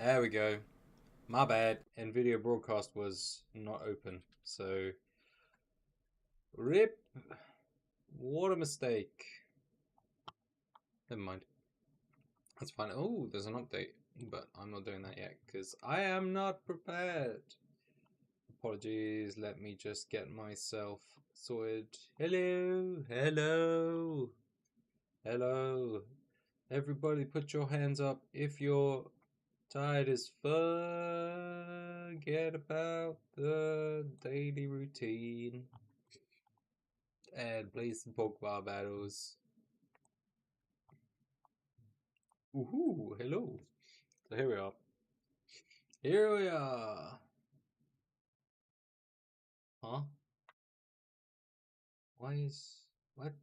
There we go. My bad. NVIDIA broadcast was not open. So, rip. What a mistake. Never mind. That's fine. Oh, there's an update. But I'm not doing that yet because I am not prepared. Apologies. Let me just get myself sorted. Hello. Hello. Hello. Everybody put your hands up if you're tired as forget about the daily routine and play some Pokemon battles. Woohoo! Hello. So here we are. Here we are. Huh? Why is what?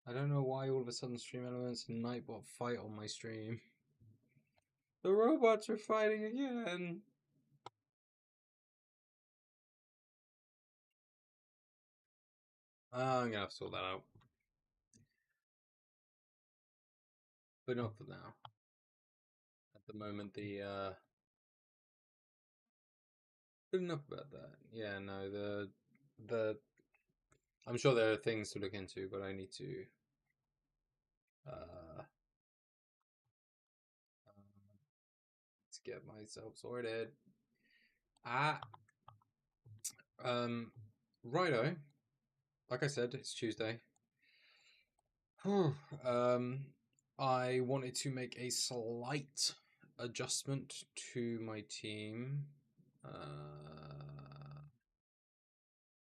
I don't know why all of a sudden Stream Elements and Nightbot fight on my stream. The robots are fighting again. I'm gonna have to sort that out, but not for now. At the moment, good enough about that. Yeah, no, the I'm sure there are things to look into, but I need uh to get myself sorted. Ah, righto. Like I said, it's Tuesday. um, I wanted to make a slight adjustment to my team.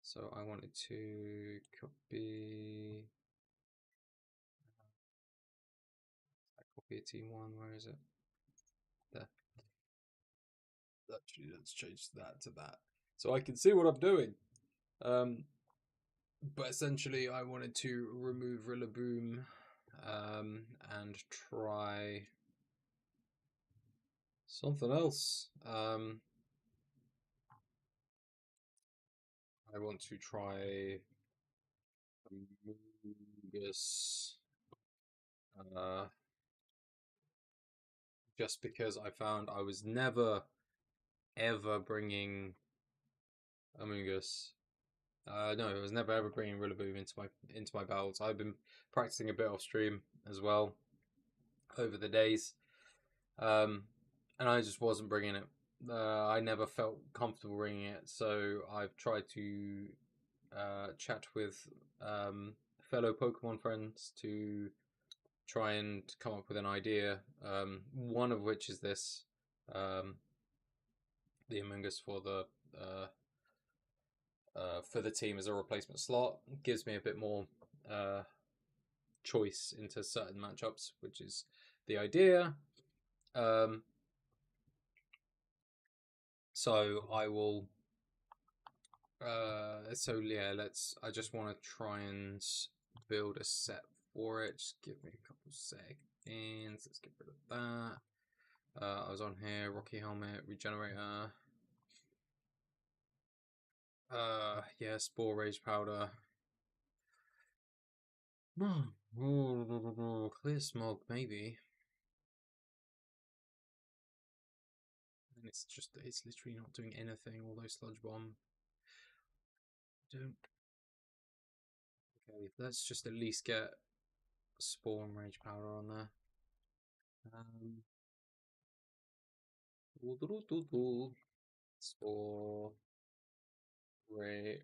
So I wanted to copy a team one. Where is it? There. Actually, let's change that to that, so I can see what I'm doing. Um, but essentially, I wanted to remove Rillaboom, and try something else. I want to try Amoonguss, uh, just because I found I was never ever bringing Amoonguss. No, I was never ever bringing Rillaboom into my battles. I've been practicing a bit off stream as well over the days, um, and I just wasn't bringing it. I never felt comfortable bringing it, so I've tried to chat with fellow Pokemon friends to try and come up with an idea. One of which is this, um, the Amoonguss uh, for the team as a replacement slot. It gives me a bit more uh, choice into certain matchups, which is the idea. Um, so I will. So yeah, let's. I just want to try and build a set for it. Just give me a couple seconds. Let's get rid of that. I was on here. Rocky Helmet, Regenerator. Yeah, Spore Rage Powder. Clear Smog, maybe. And it's literally not doing anything, although Sludge Bomb. Don't. Okay, let's just at least get Spore and Rage Powder on there. Spore. Rage.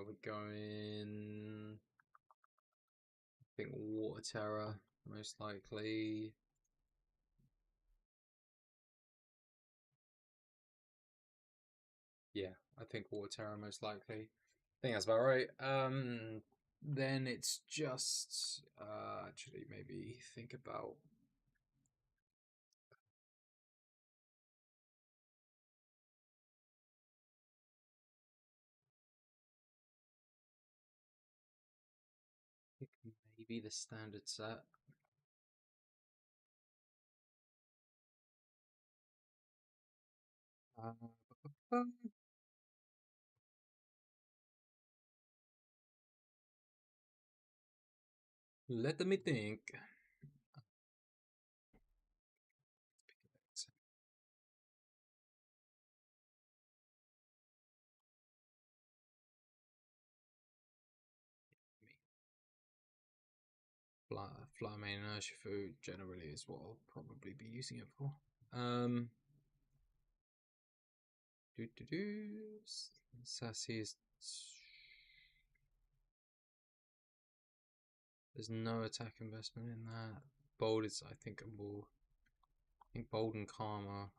We're going. I think Water Terror, most likely. Yeah, I think Water Terror, most likely. I think that's about right. Then it's just actually maybe think about maybe the standard set. Uh, Let me think. Fly main inertia food generally is what I'll probably be using it for. Um, do do do. Sassy is. There's no attack investment in that. Bold is, I think, more. I think bold and calm are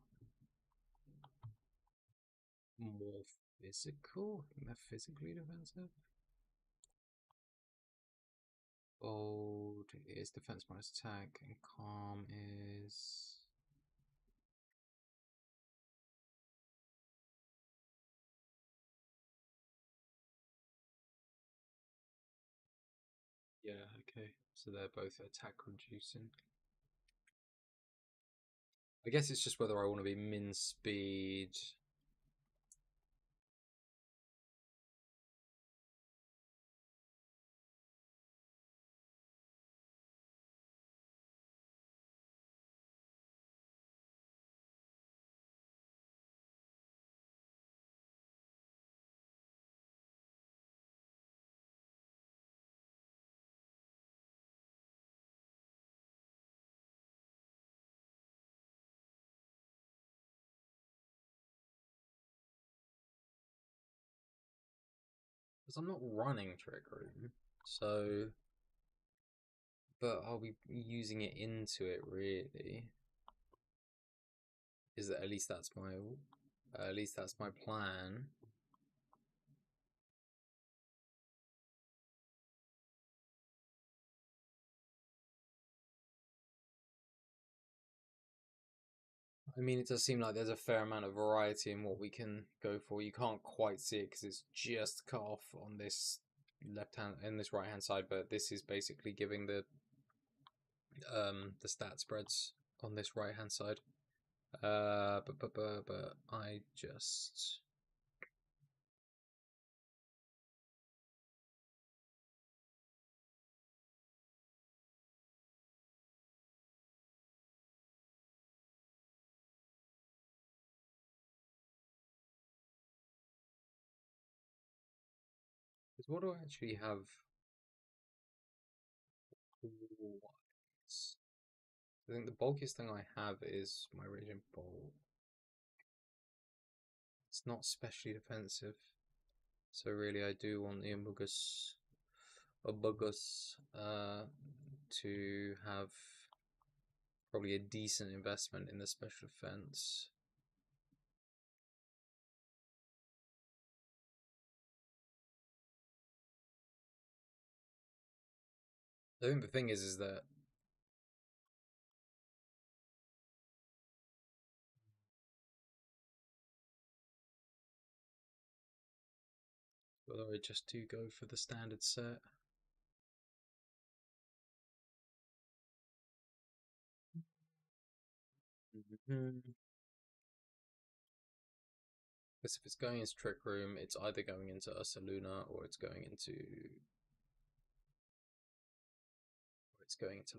more physical. I think they're physically defensive. Bold is defense minus attack, and calm is. Yeah, okay. So they're both attack reducing. I guess it's just whether I want to be min speed. Because I'm not running Trick Room. So. But I'll be using it into it, really. Is that at least that's my plan. I mean, it does seem like there's a fair amount of variety in what we can go for. You can't quite see it because it's just cut off on this left hand and this right hand side, but this is basically giving the stat spreads on this right hand side. But I just. Because what do I actually have? I think the bulkiest thing I have is my Raging Bolt. It's not specially defensive. So really I do want the Abugus to have probably a decent investment in the special defense. I think the thing is that whether I just do go for the standard set. Because if it's going into Trick Room, it's either going into Ursaluna or it's going into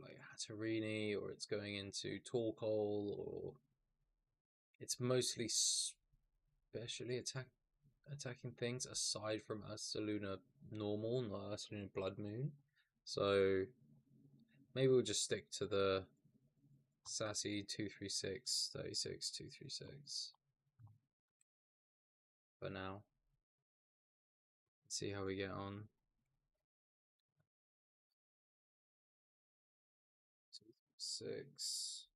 like Hatterini or it's going into Torkoal or it's mostly specially attacking things aside from Ursaluna normal, not Ursaluna Blood Moon. So maybe we'll just stick to the Sassy 236, 36, 236 for now. Let's see how we get on. 6,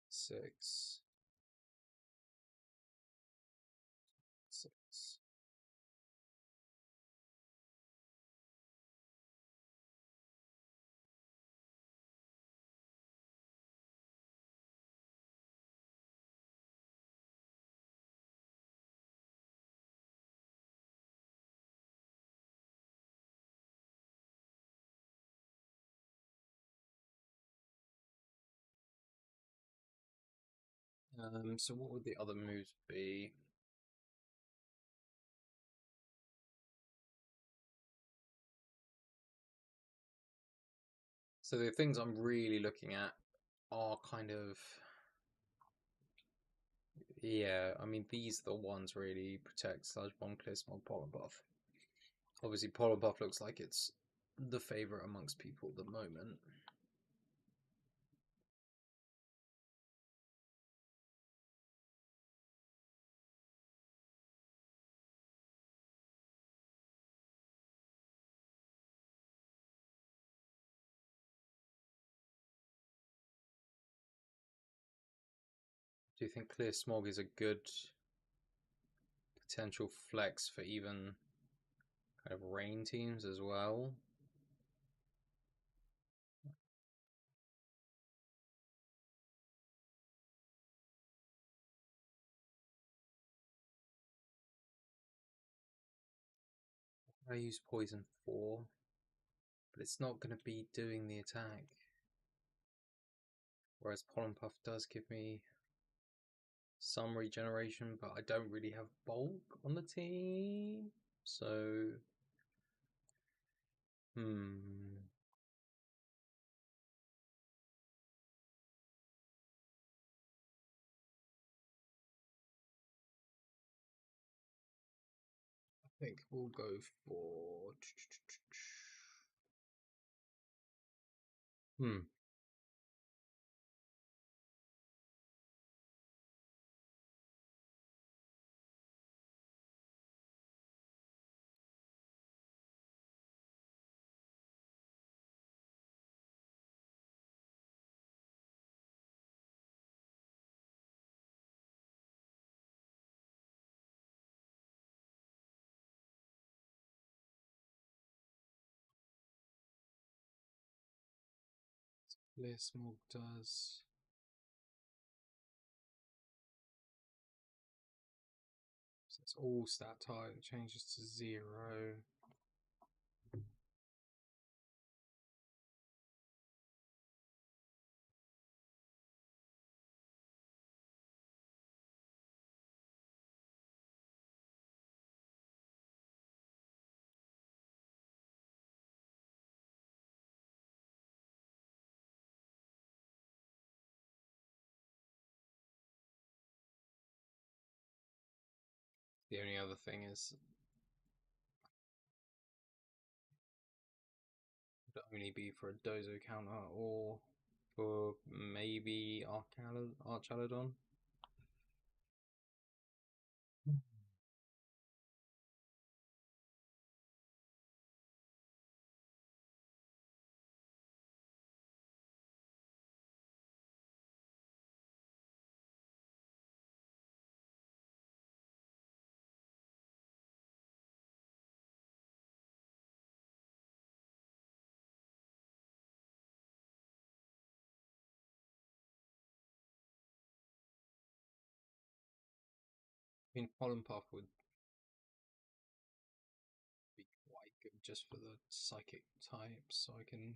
6, 6. So what would the other moves be? So the things I'm really looking at are kind of, yeah, I mean, these are the ones really: protect, sludge bomb, clear smog, pollen buff. Obviously, pollen buff looks like it's the favorite amongst people at the moment. Do you think clear smog is a good potential flex for even kind of rain teams as well? I use poison 4, but it's not going to be doing the attack. Whereas pollen puff does give me some regeneration, but I don't really have bulk on the team. So, hmm. I think we'll go for. Hmm. Clear smog does. So it's all stat type. It changes to 0. The only other thing is it would only be for a Dozo counter or for maybe Archaludon. I mean, pollen puff would be quite good just for the psychic type, so I can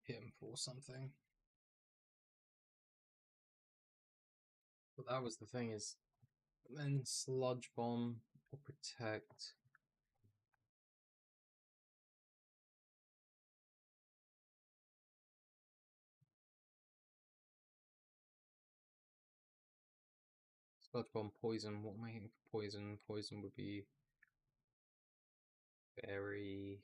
hit him for something. But that was the thing is, then sludge bomb or protect. Sludge bomb poison. What am I hitting for poison? Poison would be very.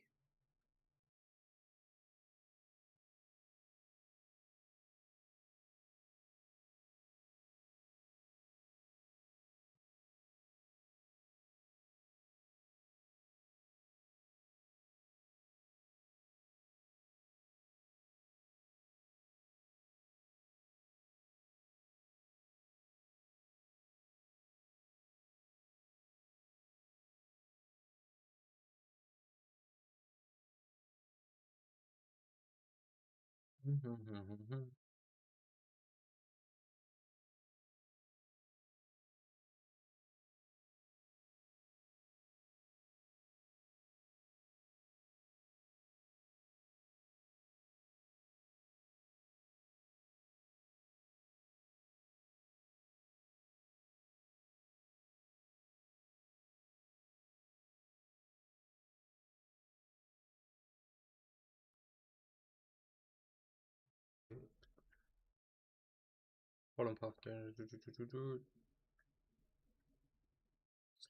Pollen puff.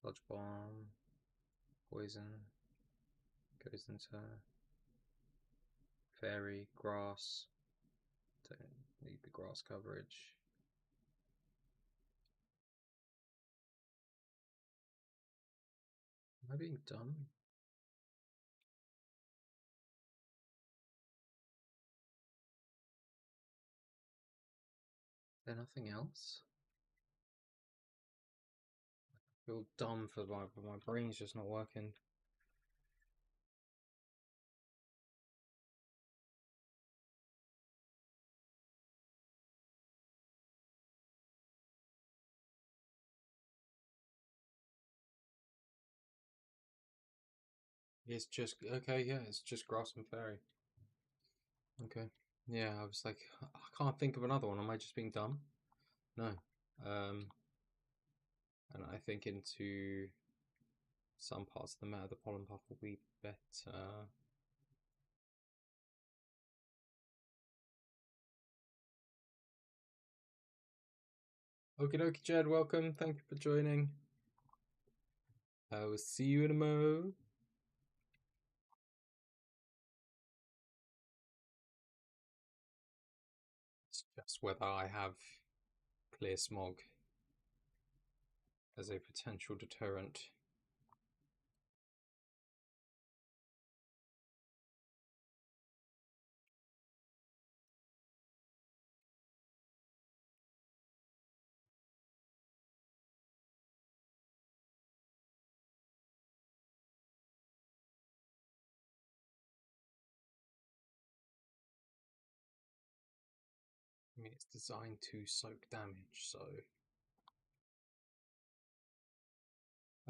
Sludge bomb. Poison. Goes into fairy. Grass. Don't need the grass coverage. Am I being dumb? Is there nothing else? I feel dumb for my brain's just not working. It's just okay, yeah, it's just grass and fairy. Okay. Yeah, I was like, I can't think of another one. Am I just being dumb? No. And I think into some parts of the meta, the pollen puff will be better. Okie dokie, Jed, welcome. Thank you for joining. I will see you in a mo. It's just whether I have clear smog as a potential deterrent. I mean, it's designed to soak damage, so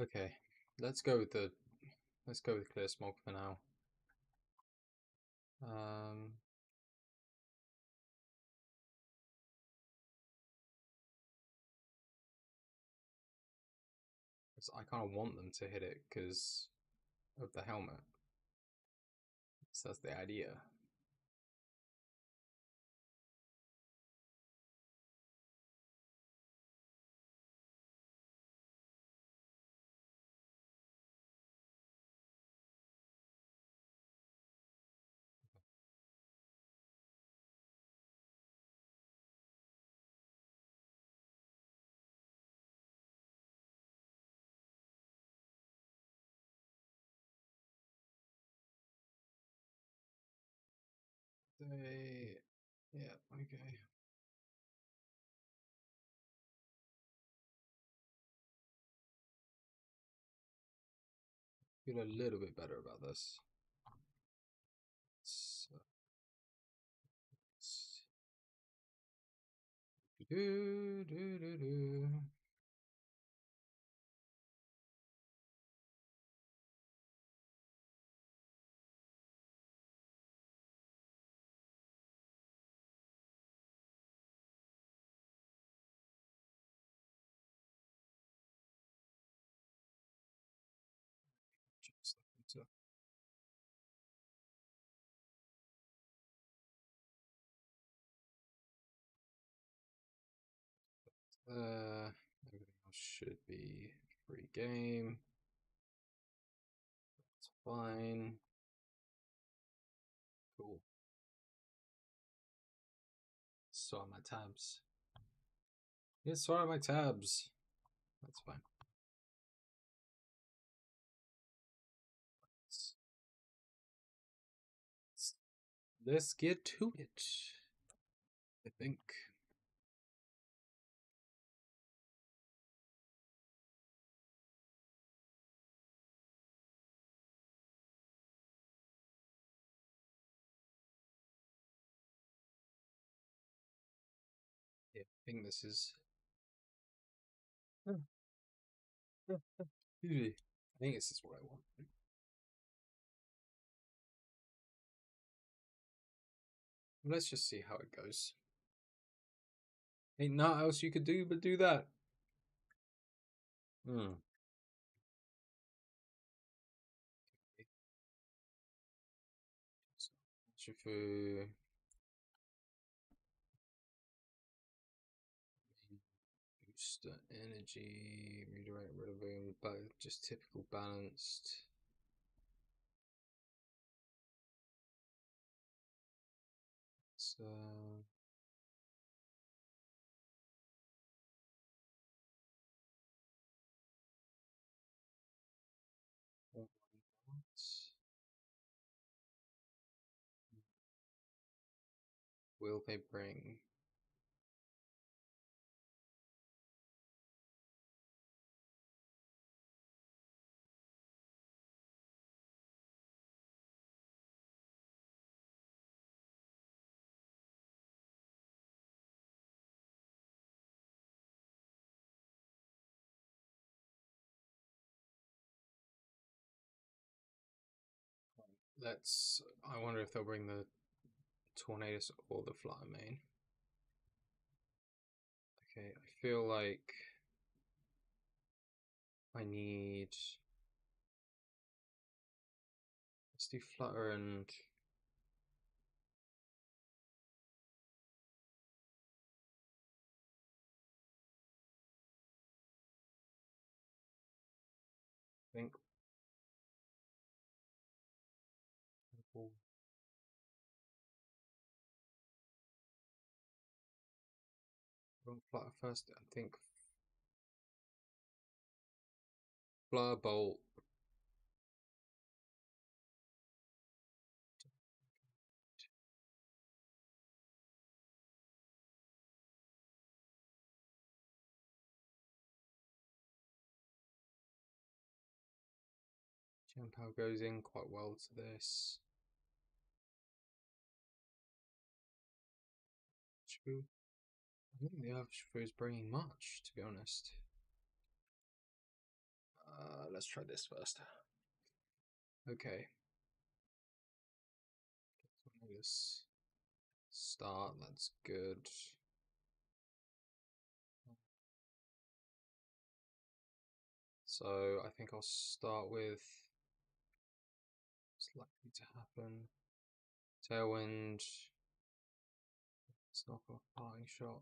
okay. Let's go with clear smog for now. Um, I kind of want them to hit it because of the helmet. So that's the idea. Yeah, okay. Feel a little bit better about this. So, do, do, do, do. Everything else should be free game. That's fine. Cool. So my tabs. Yes, sorry, my tabs. That's fine. Let's get to it. I think. Yeah, I think this is. I think this is what I want. Let's just see how it goes. Ain't nothing else you could do but do that. Hmm. Shifu. energy, redirect, Rillaboom, but just typical balanced. So will they bring? Let's. I wonder if they'll bring the Tornadus or the Flutter Mane. Okay, I feel like I need. Let's do Flutter and. I think. Flutter first. I think. Flare Bolt. Chien-Pao goes in quite well to this. Urshifu. I don't think the Urshifu is bringing much, to be honest. Let's try this first. Okay. This start, that's good. So I think I'll start with what's likely to happen. Tailwind. Let's knock off parting shot.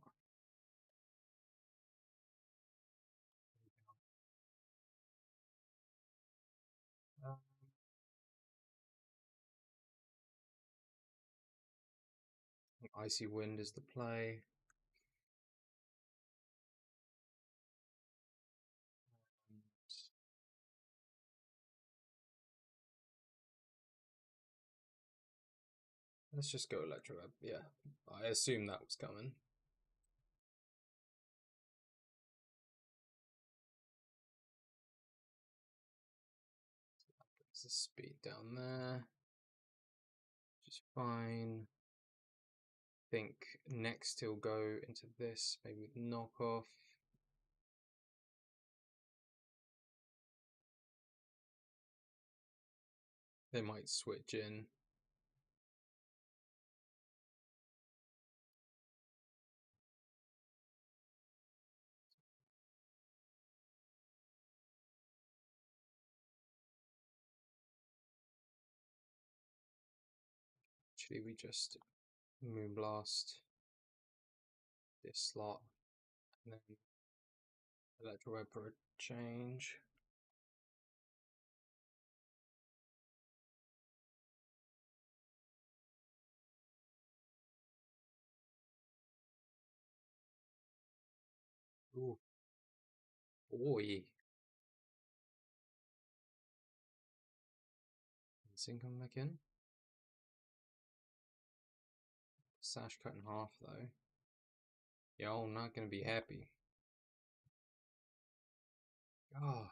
Icy Wind is the play. Let's just go Electro. Yeah, I assume that was coming. Brings the speed down there, which is fine. Think next he'll go into this, maybe with knockoff. They might switch in. Actually, we just Moonblast this slot, and then Electro Web for a change. Ooh. Oi. Sink him back in. Sash cut in half though. Y'all not gonna be happy. Ah,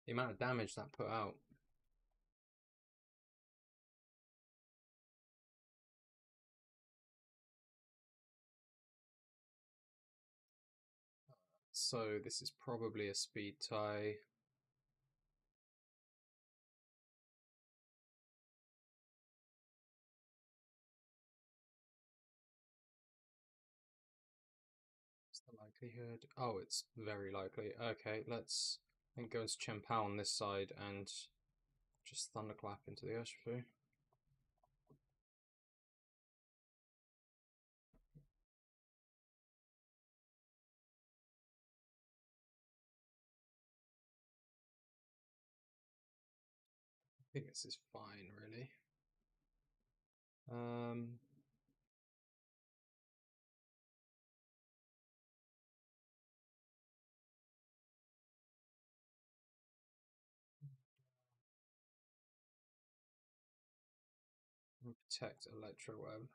the amount of damage that put out. So this is probably a speed tie. What's the likelihood? Oh, it's very likely. Okay, let's I think go into Chien-Pao on this side and just Thunderclap into the Urshifu. think this is fine, really. Um, Protect Electroweb.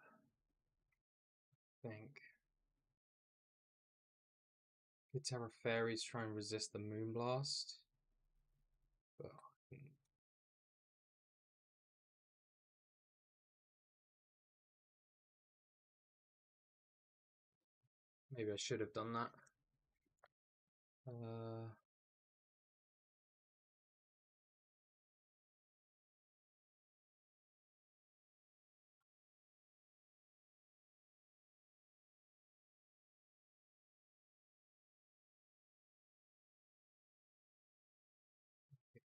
I think. Could Terra Fairies try and resist the Moonblast? But maybe I should have done that.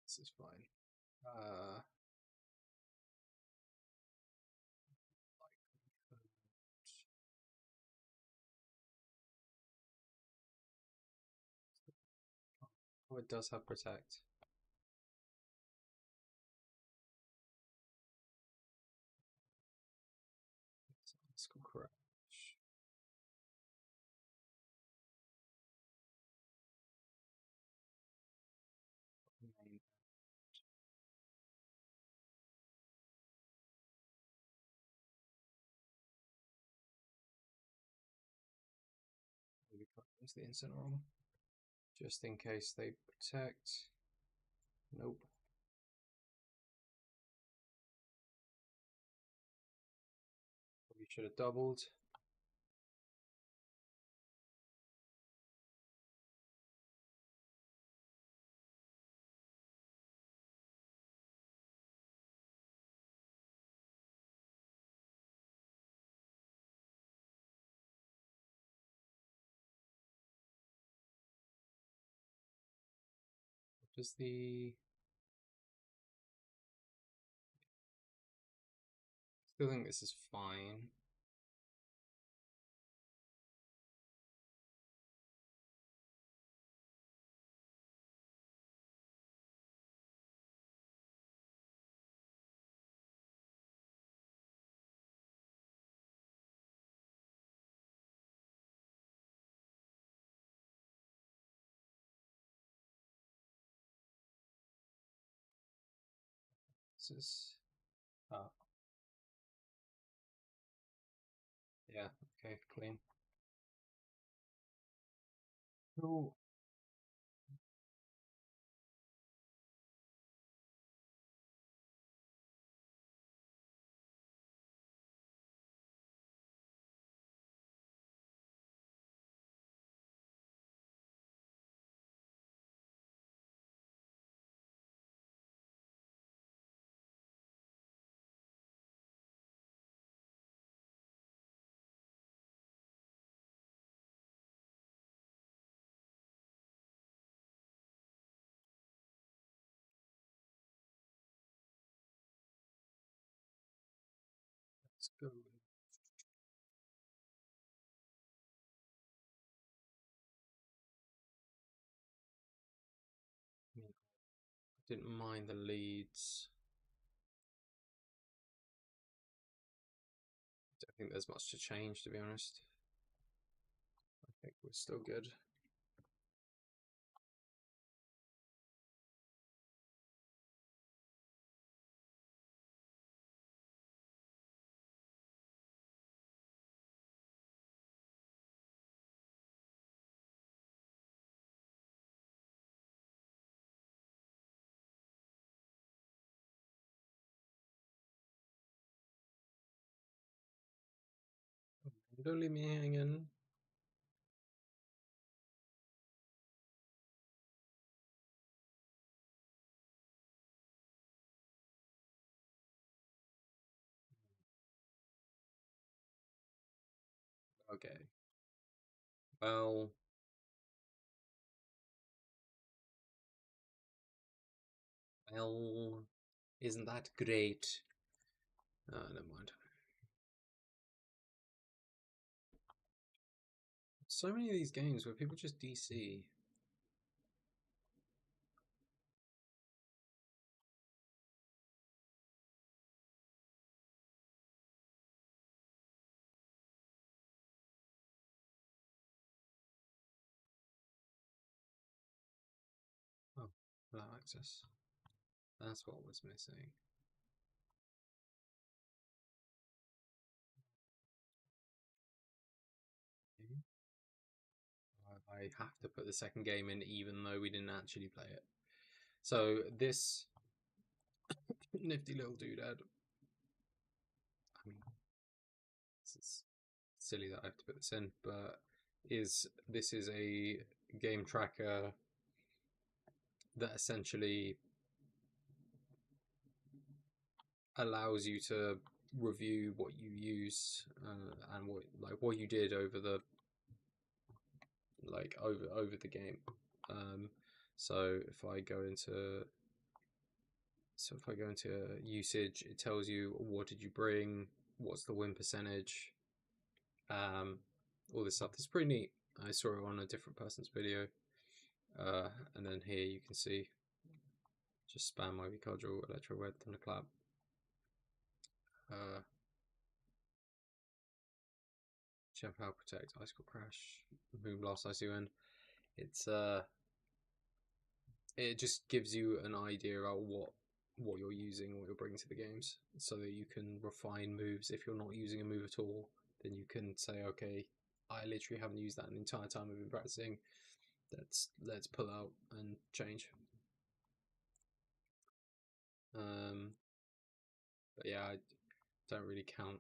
This is fine. Oh, it does have Protect. Let's go Crash. Main. Maybe cut into the Incineroar. Just in case they Protect. Nope. Probably should have doubled. Does the still think this is fine. This is yeah, okay, clean. Cool. Let's go. I didn't mind the leads. I don't think there's much to change, to be honest. I think we're still good. Don't leave me hanging. Okay. Well, well, isn't that great? Never mind. So many of these games where people just DC. allow access. That's what was missing. I have to put the second game in even though we didn't actually play it. So this nifty little doodad. I mean, it's silly that I have to put this in, but this is a game tracker that essentially allows you to review what you use and what you did over the over the game. So if I go into usage, it tells you what did you bring, what's the win percentage, all this stuff. It's pretty neat. I saw it on a different person's video, and then here you can see just spam, Ivy Cudgel, Electro Red, Thunderclap. Gem Power Protect, Icicle Crash, Moonblast, ICUN. It's it just gives you an idea about what you're using, what you're bringing to the games, so that you can refine moves. If you're not using a move at all, then you can say, okay, I literally haven't used that the entire time I've been practicing. Let's pull out and change. But yeah, I don't really count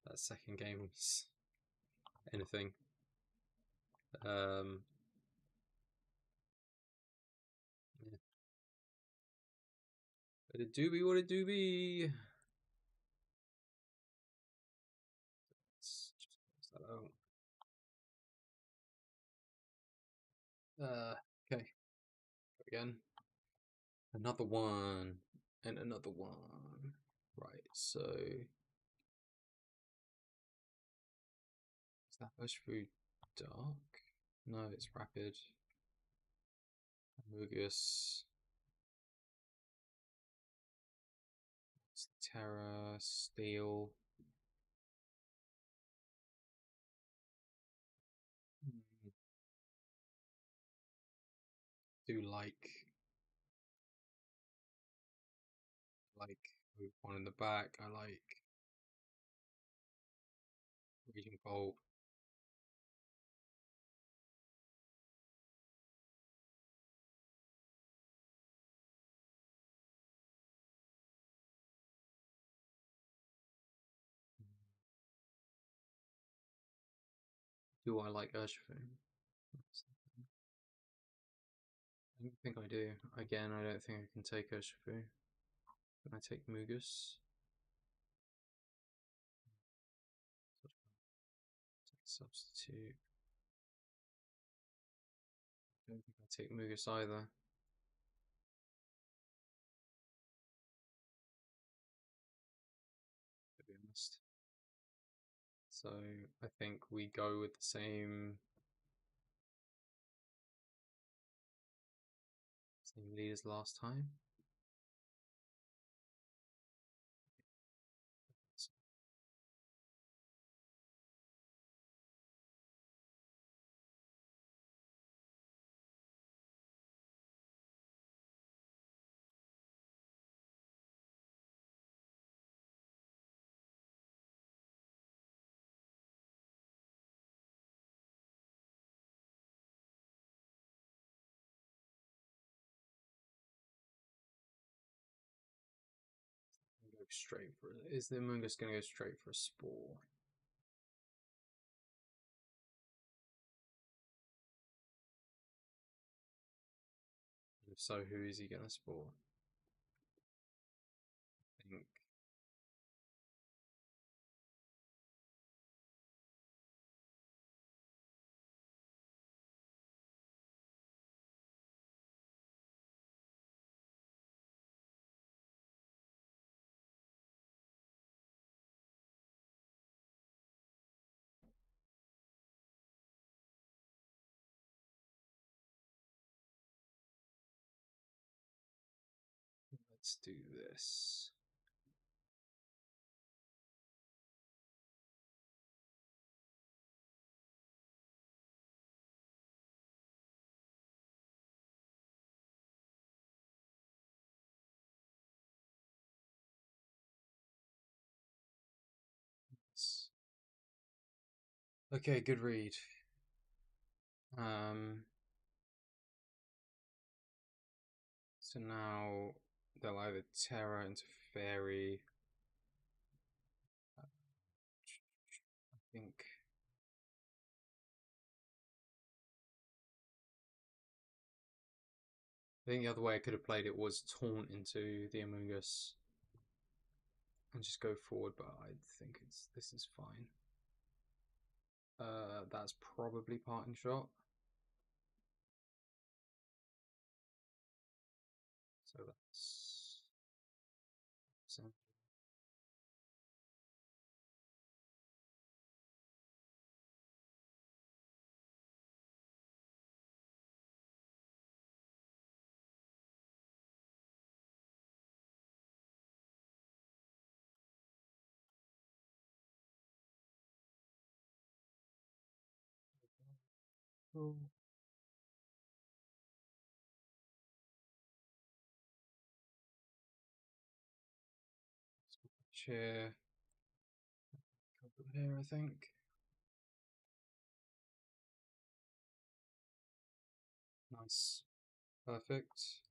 that second game as anything. Yeah. But it do be what it do be. Let's just close that out. Okay. Again. Another one. And another one. Right, so is that Ushfu Dark? No, it's Rapid. Amogus. It's Terra, Steel. Do like move one in the back. I like Raging Bolt. Do I like Urshifu? I don't think I do. Again, I don't think I can take Urshifu. Can I take Mugus? Take substitute. I don't think I take Mugus either. To be honest. So I think we go with the same lead as last time. Go straight for it. Is the Mungus going to go straight for a Spore? If so, who is he going to Spore? I think let's do this. Okay, good read. Um, so now they'll either Terra into Fairy. I think. I think the other way I could have played it was taunt into the Amoonguss and just go forward, but I think this is fine. That's probably parting shot. So that's so cool. Chair here, I think. Nice, perfect.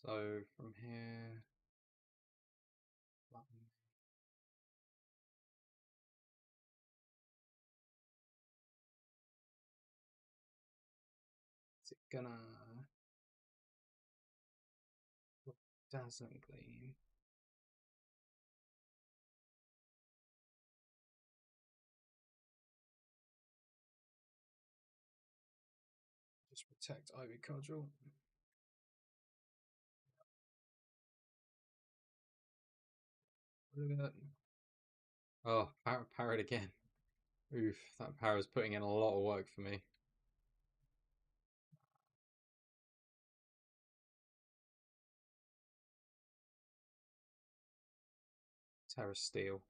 So from here, is it gonna dazzling gleam? Just protect Ivy Cudgel. Look at that. Oh, parrot again. Oof, that parrot's putting in a lot of work for me. Terra Steel.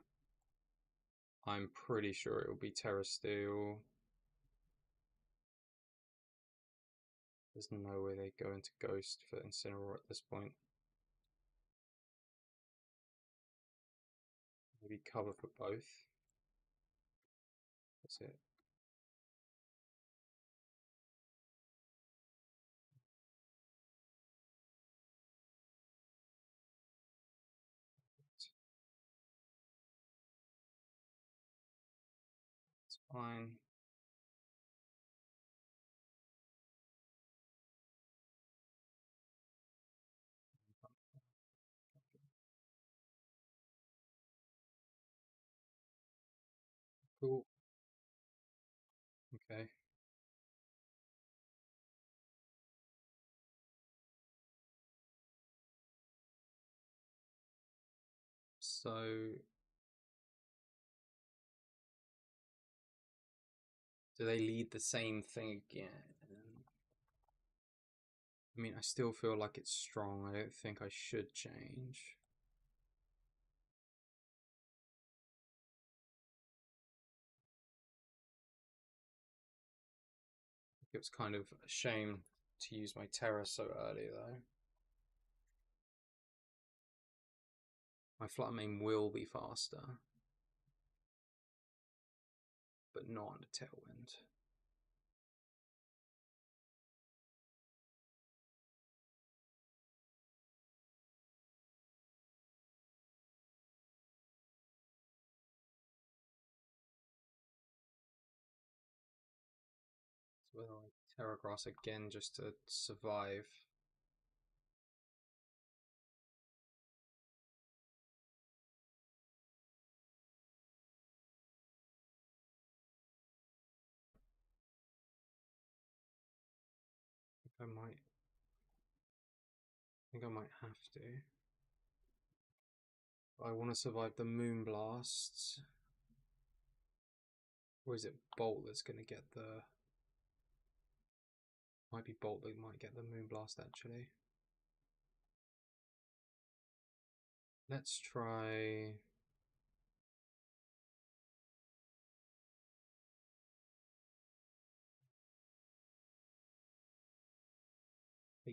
I'm pretty sure it will be Terra Steel. There's no way they go into Ghost for Incineroar at this point. Maybe cover for both. That's it. It's fine. Cool. Okay. So do they lead the same thing again? I mean, I still feel like it's strong. I don't think I should change. It was kind of a shame to use my Terra so early, though. My Fluttermane will be faster, but not under Tailwind. So whether I Terra Grass again just to survive. I might. I think I might have to. I want to survive the Moonblast. Or is it Bolt that's going to get the... Might be Bolt that might get the Moonblast, actually. Let's try...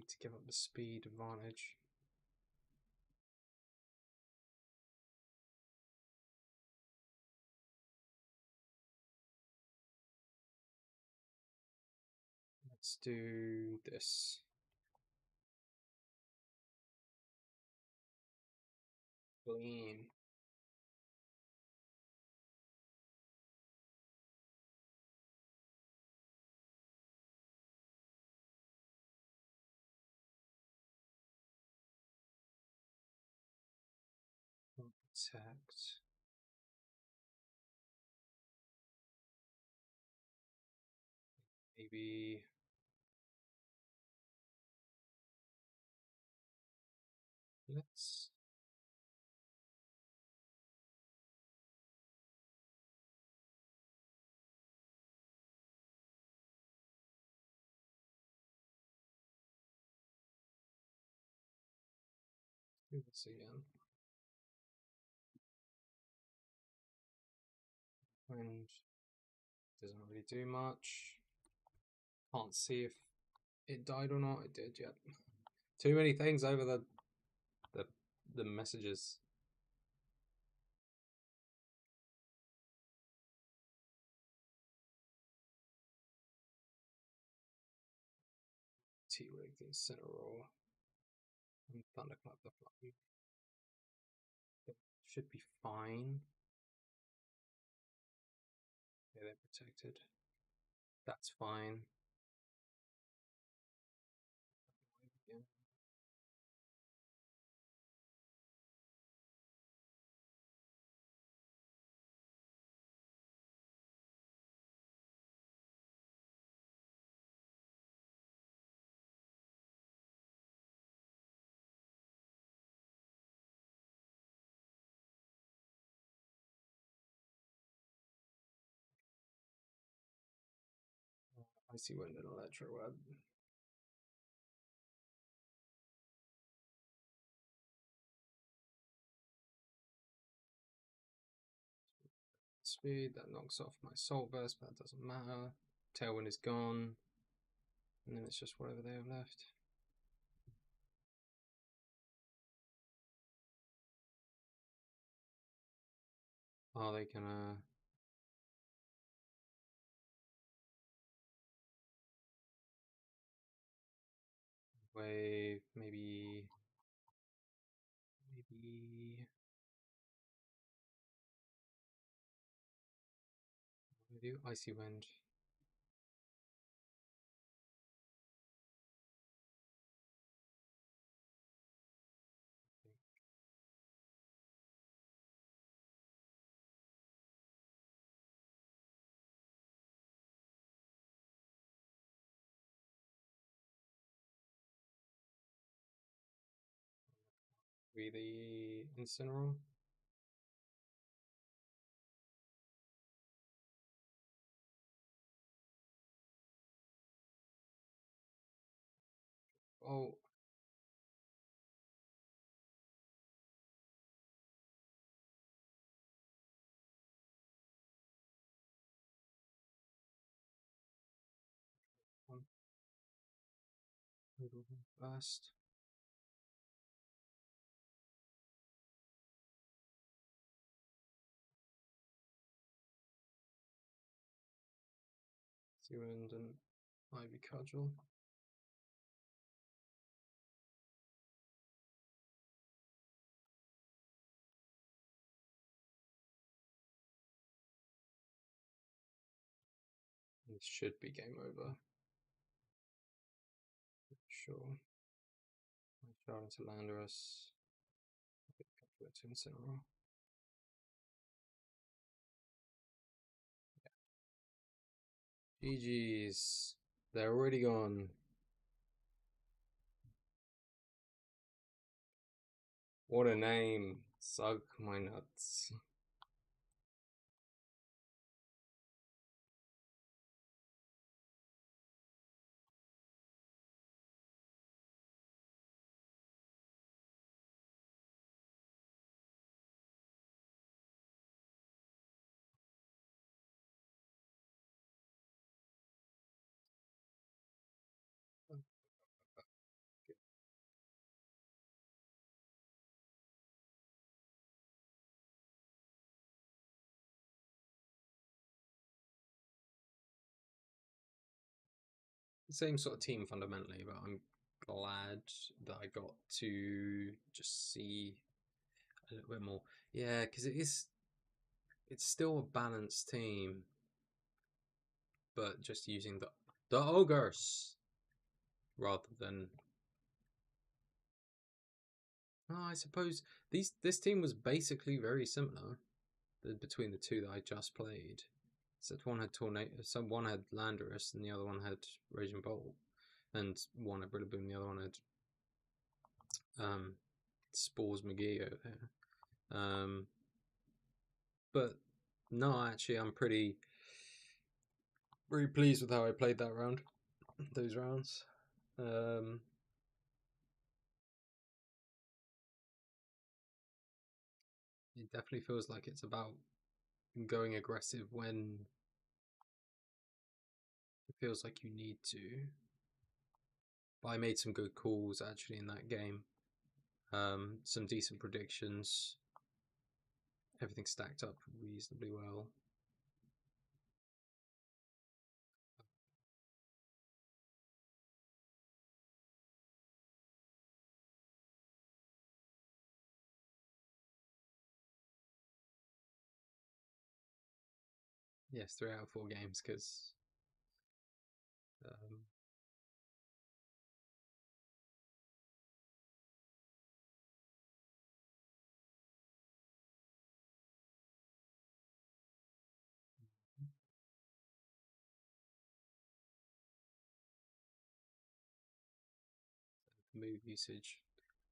Need to give up the speed advantage. Let's do this. Clean. Protect. Maybe let's do this again. And doesn't really do much. Can't see if it died or not. It did, yet. Too many things over the the messages. T-Wig, the Incineroar, and Thunderclap the Fluffy. Should be fine. Yeah, they're protected. That's fine. Yeah. Icy Wind and Electro Web. Speed, that knocks off my Salt Burst, but that doesn't matter. Tailwind is gone. And then it's just whatever they have left. Are they gonna wave? Maybe what do I do? Icy Wind. Be the Incineroar. Oh, one little burst. Icy Wind and Ivy Cudgel. This should be game over. Sure. My Shard into Landorus. Go to Incineroar. GG's. They're already gone. What a name. Suck my nuts. same sort of team fundamentally, but I'm glad that I got to just see a little bit more. Yeah, because it's still a balanced team, but just using the ogres rather than. Oh, I suppose this team was basically very similar between the two that I just played. Except one had tornado, one had Landorus, and the other one had Raging Bolt, and one had Rillaboom, the other one had Spores McGee over here. But no, actually, I'm pretty pleased with how I played that round, those rounds. It definitely feels like it's about going aggressive when it feels like you need to. But I made some good calls actually in that game. Some decent predictions. Everything stacked up reasonably well. Yes, 3 out of 4 games because um, move usage.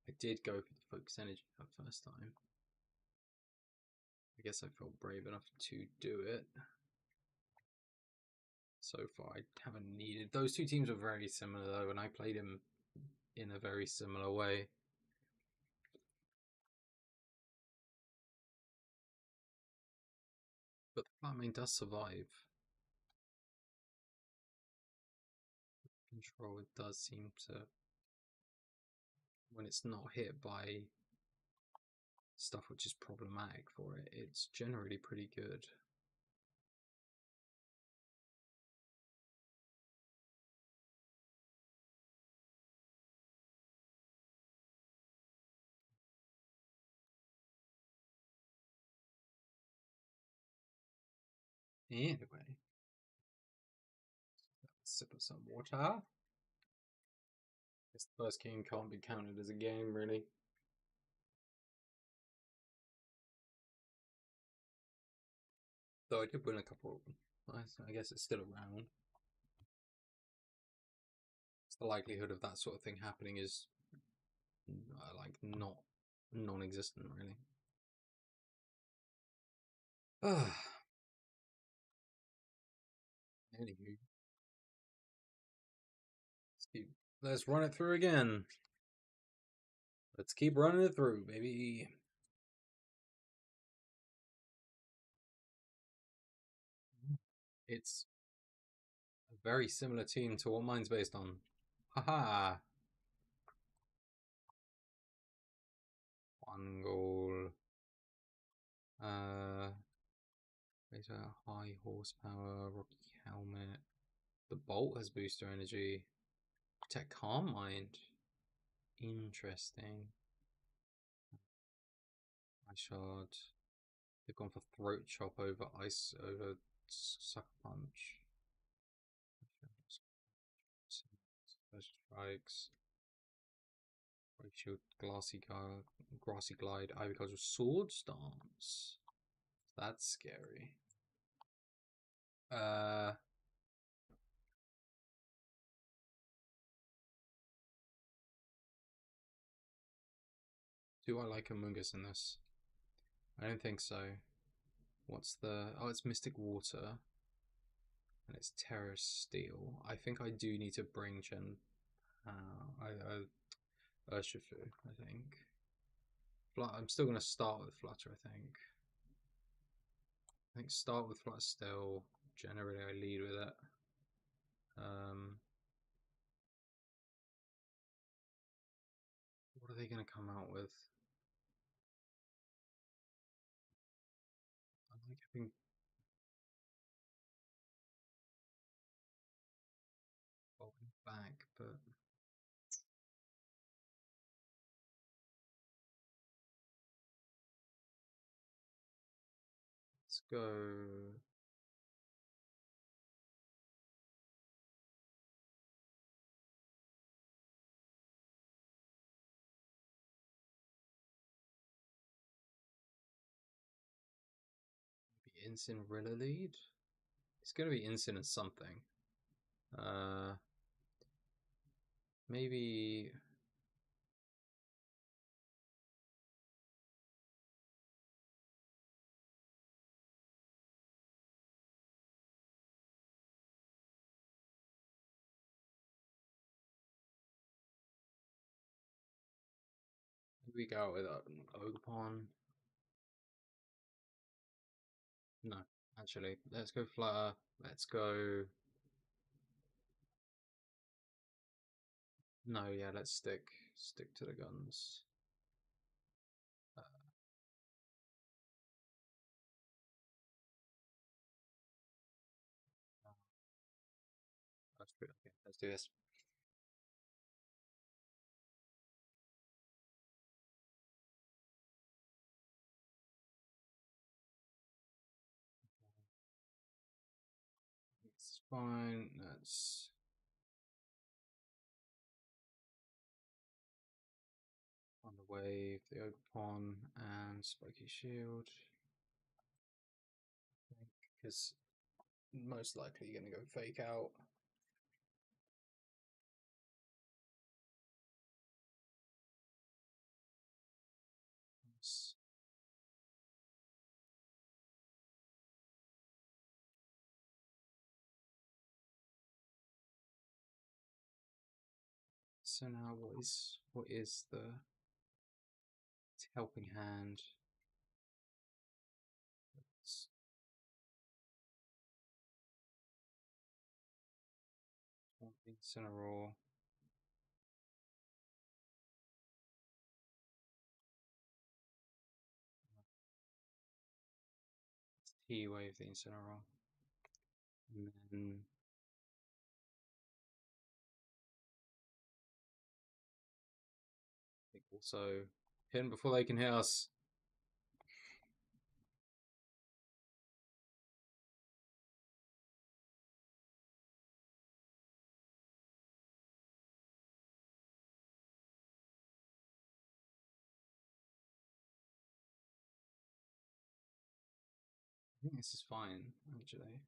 I did go for the focus energy that first time. I guess I felt brave enough to do it. So far, I haven't needed. Those two teams were very similar though, and I played them in a very similar way. But the Flatmane does survive. Control does seem to, when it's not hit by stuff which is problematic for it, it's generally pretty good. Anyway, sip of some water. This first game can't be counted as a game, really. Though I did win a couple of them. I guess it's still around. The likelihood of that sort of thing happening is like not non-existent, really. Anywho, let's run it through again. Let's keep running it through, baby. It's a very similar team to what mine's based on. Haha. One goal. There's a high horsepower, rocky helmet. The bolt has booster energy. Protect Calm Mind. Interesting. Ice Shard. They've gone for Throat Chop over Ice over Sucker Punch. First strikes. Break Shield, Grassy Glide, Ivy Cudgel, Sword Stance. That's scary. Do I like Amoonguss in this? I don't think so. What's the... Oh, it's Mystic Water. And it's Terra Steel. I think I do need to bring Chen... Urshifu, I think. I'm still going to start with Flutter, I think. I think start with Flutter still. Generally, I lead with it. What are they going to come out with? I like having... but let's go. Maybe Incinerilla lead. It's gonna be Incin something. Uh, maybe we go out with an Ogerpon. No, actually, let's go Flutter. Let's go. No, yeah, let's stick to the guns. Uh, that's good. Okay, let's do this. It's fine. That's on the wave, the Ogerpon, and Spiky Shield. Because most likely you're gonna go fake out. So now what is the helping hand? It's Incineroar. T-Wave the Incineroar. And then I think also hit them before they can hit us. I think this is fine, actually.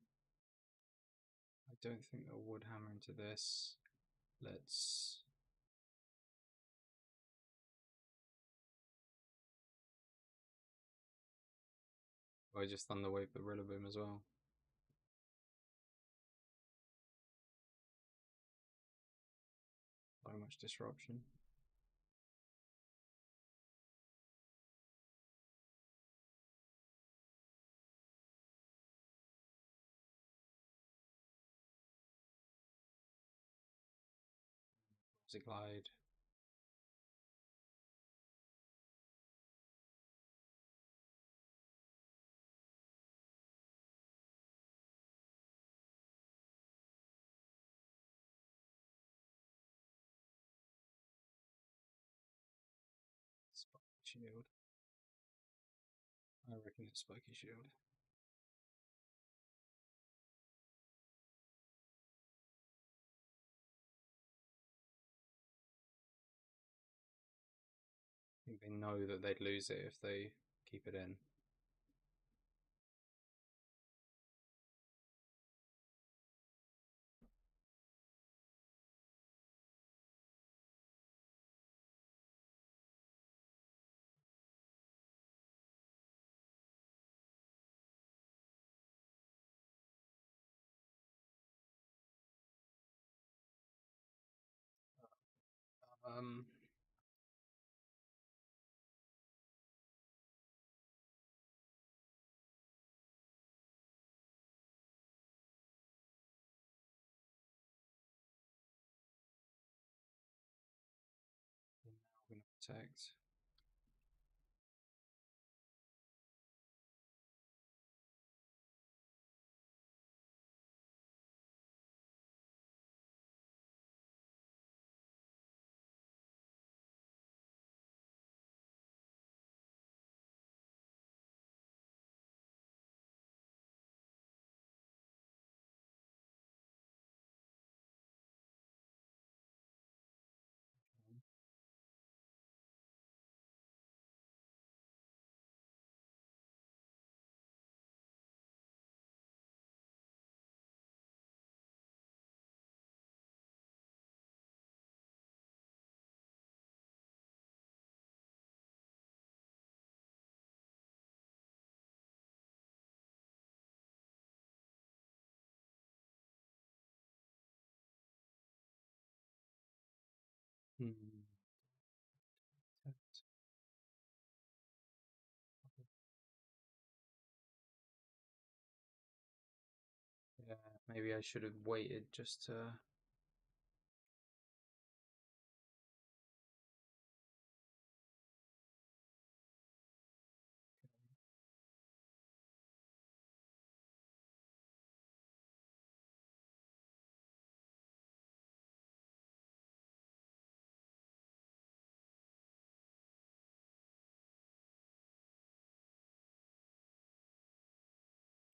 I don't think I would hammer into this. Let's. I just Thunder Wave the Rillaboom as well. So much disruption. Glide. Spiky Shield. I reckon it's Spiky Shield. I think they know that they'd lose it if they keep it in. Um, now we're going to protect. Hmm. Yeah, maybe I should have waited just to.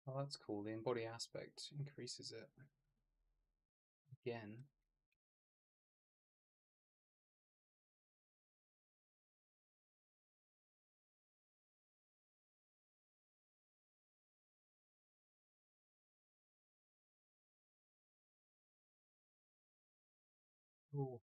Oh, that's cool. The embody aspect increases it again. Oh,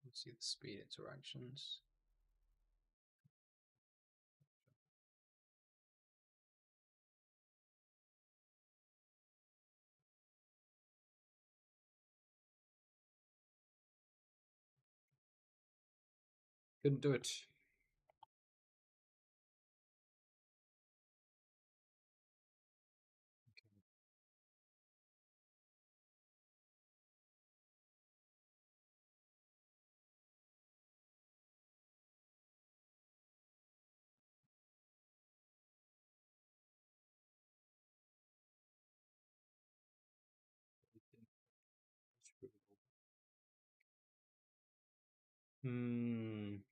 let's see the speed interactions. Couldn't do it. Hmm.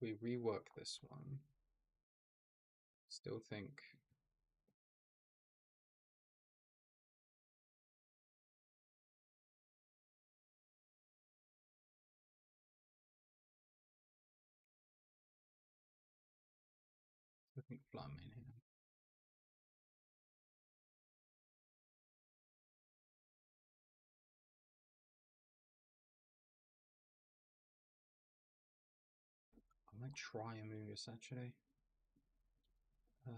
We rework this one. Still think. I think Flyman here. I might try a Moongus actually. I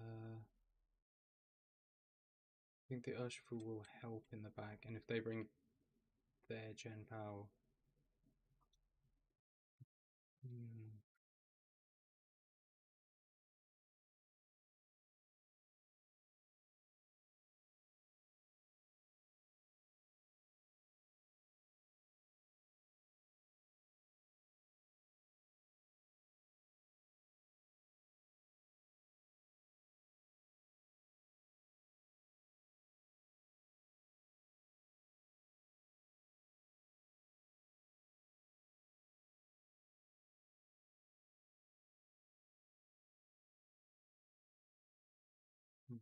think the Urshifu will help in the back, and if they bring their Gen Power. Hmm. Hmm.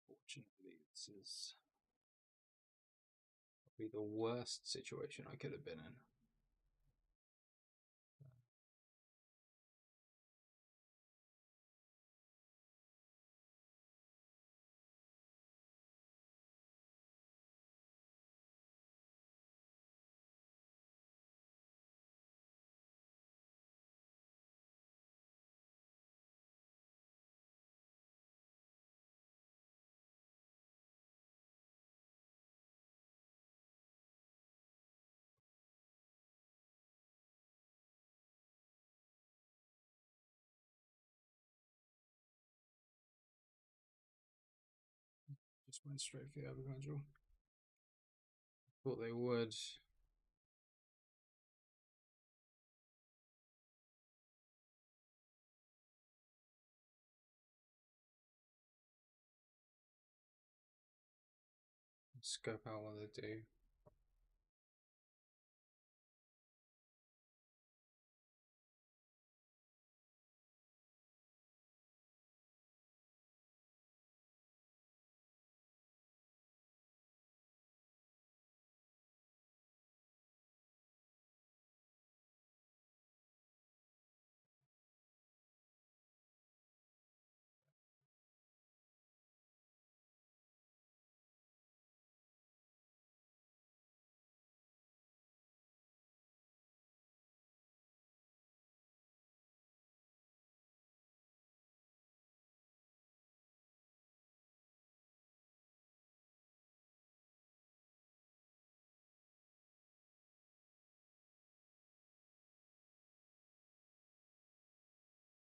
Fortunately, this is probably the worst situation I could have been in. Just went straight for the overcontrol. Thought they would. Scope out what they do.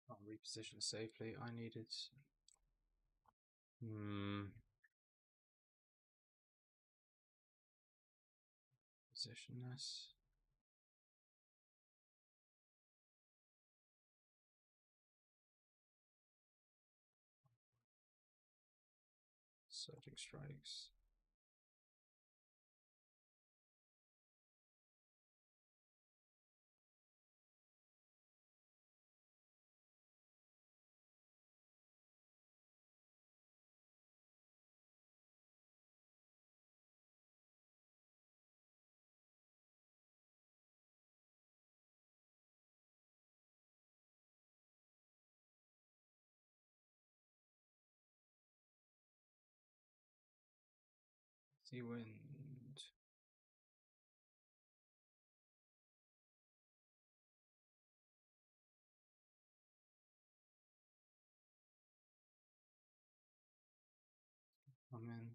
I'll reposition safely. I needed. Position this. Surging strikes. Sea wind. I'm in.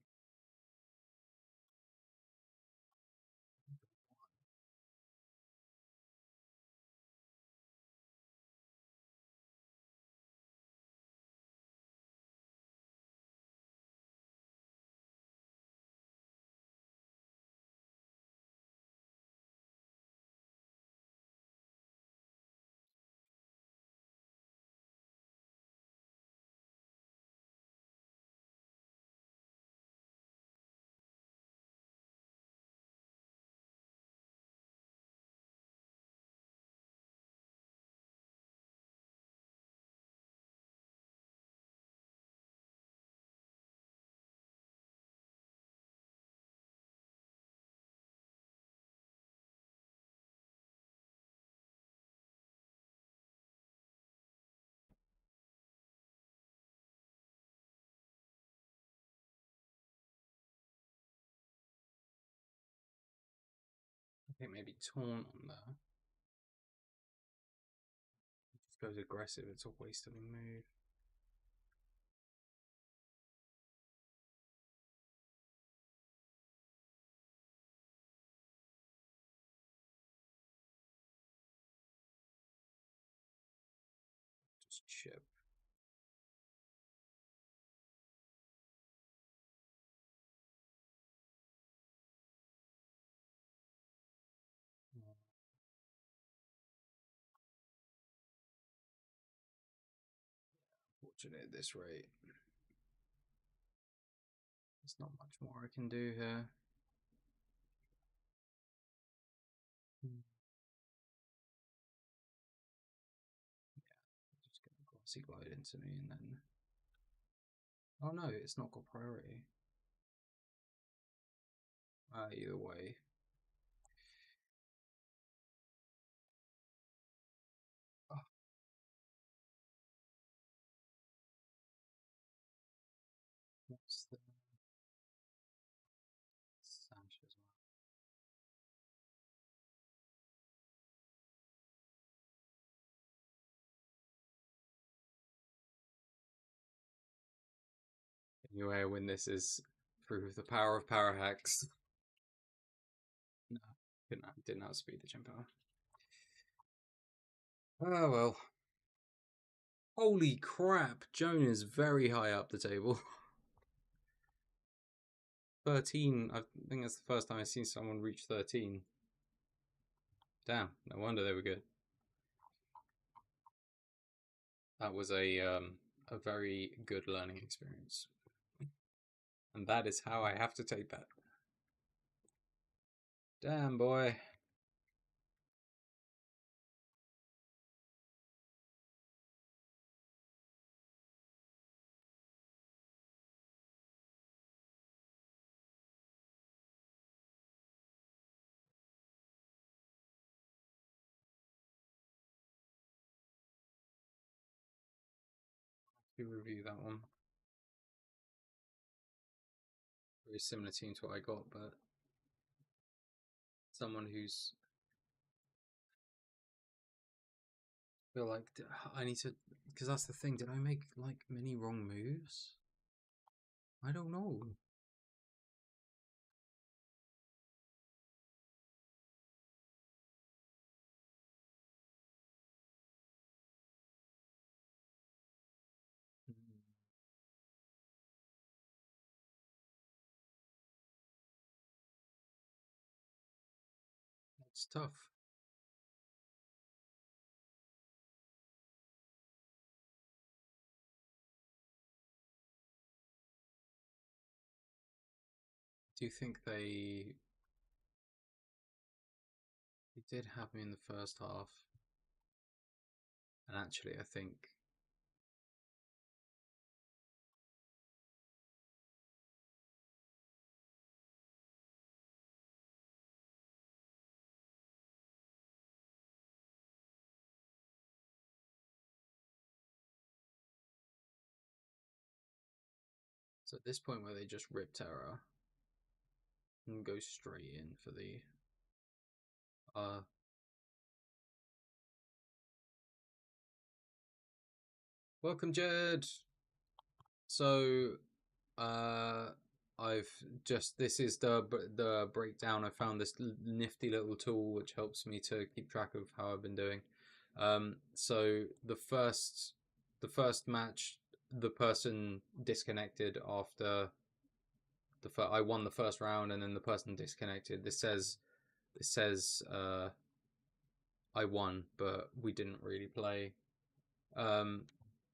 I think maybe taunt on there. Just goes aggressive. It's a waste of a move. Just chip. Fortunate at this rate. There's not much more I can do here. Yeah, just gonna glossy glide into me and then. Oh no, it's not got priority. Either way. Oh. What's the Sash as well? Anyway, I win this is through the power of power hacks. No, didn't outspeed the gym power. Oh well. Holy crap, Joan is very high up the table. 13. I think that's the first time I've seen someone reach 13. Damn, no wonder they were good. That was a very good learning experience. And that is how I have to take that. Damn, boy. To review that one. Very similar team to what I got, but someone who's feel like I need to, because that's the thing. Did I make like many wrong moves? I don't know. It's tough. Do you think they did have me in the first half? And actually, I think so. At this point, where they just rip Terra and go straight in for the uh. Welcome, Jed. So Uh, I've just this is the breakdown. I found this nifty little tool which helps me to keep track of how I've been doing. So the first match, the person disconnected after I won the first round, and then the person disconnected. This says I won, but we didn't really play. Um,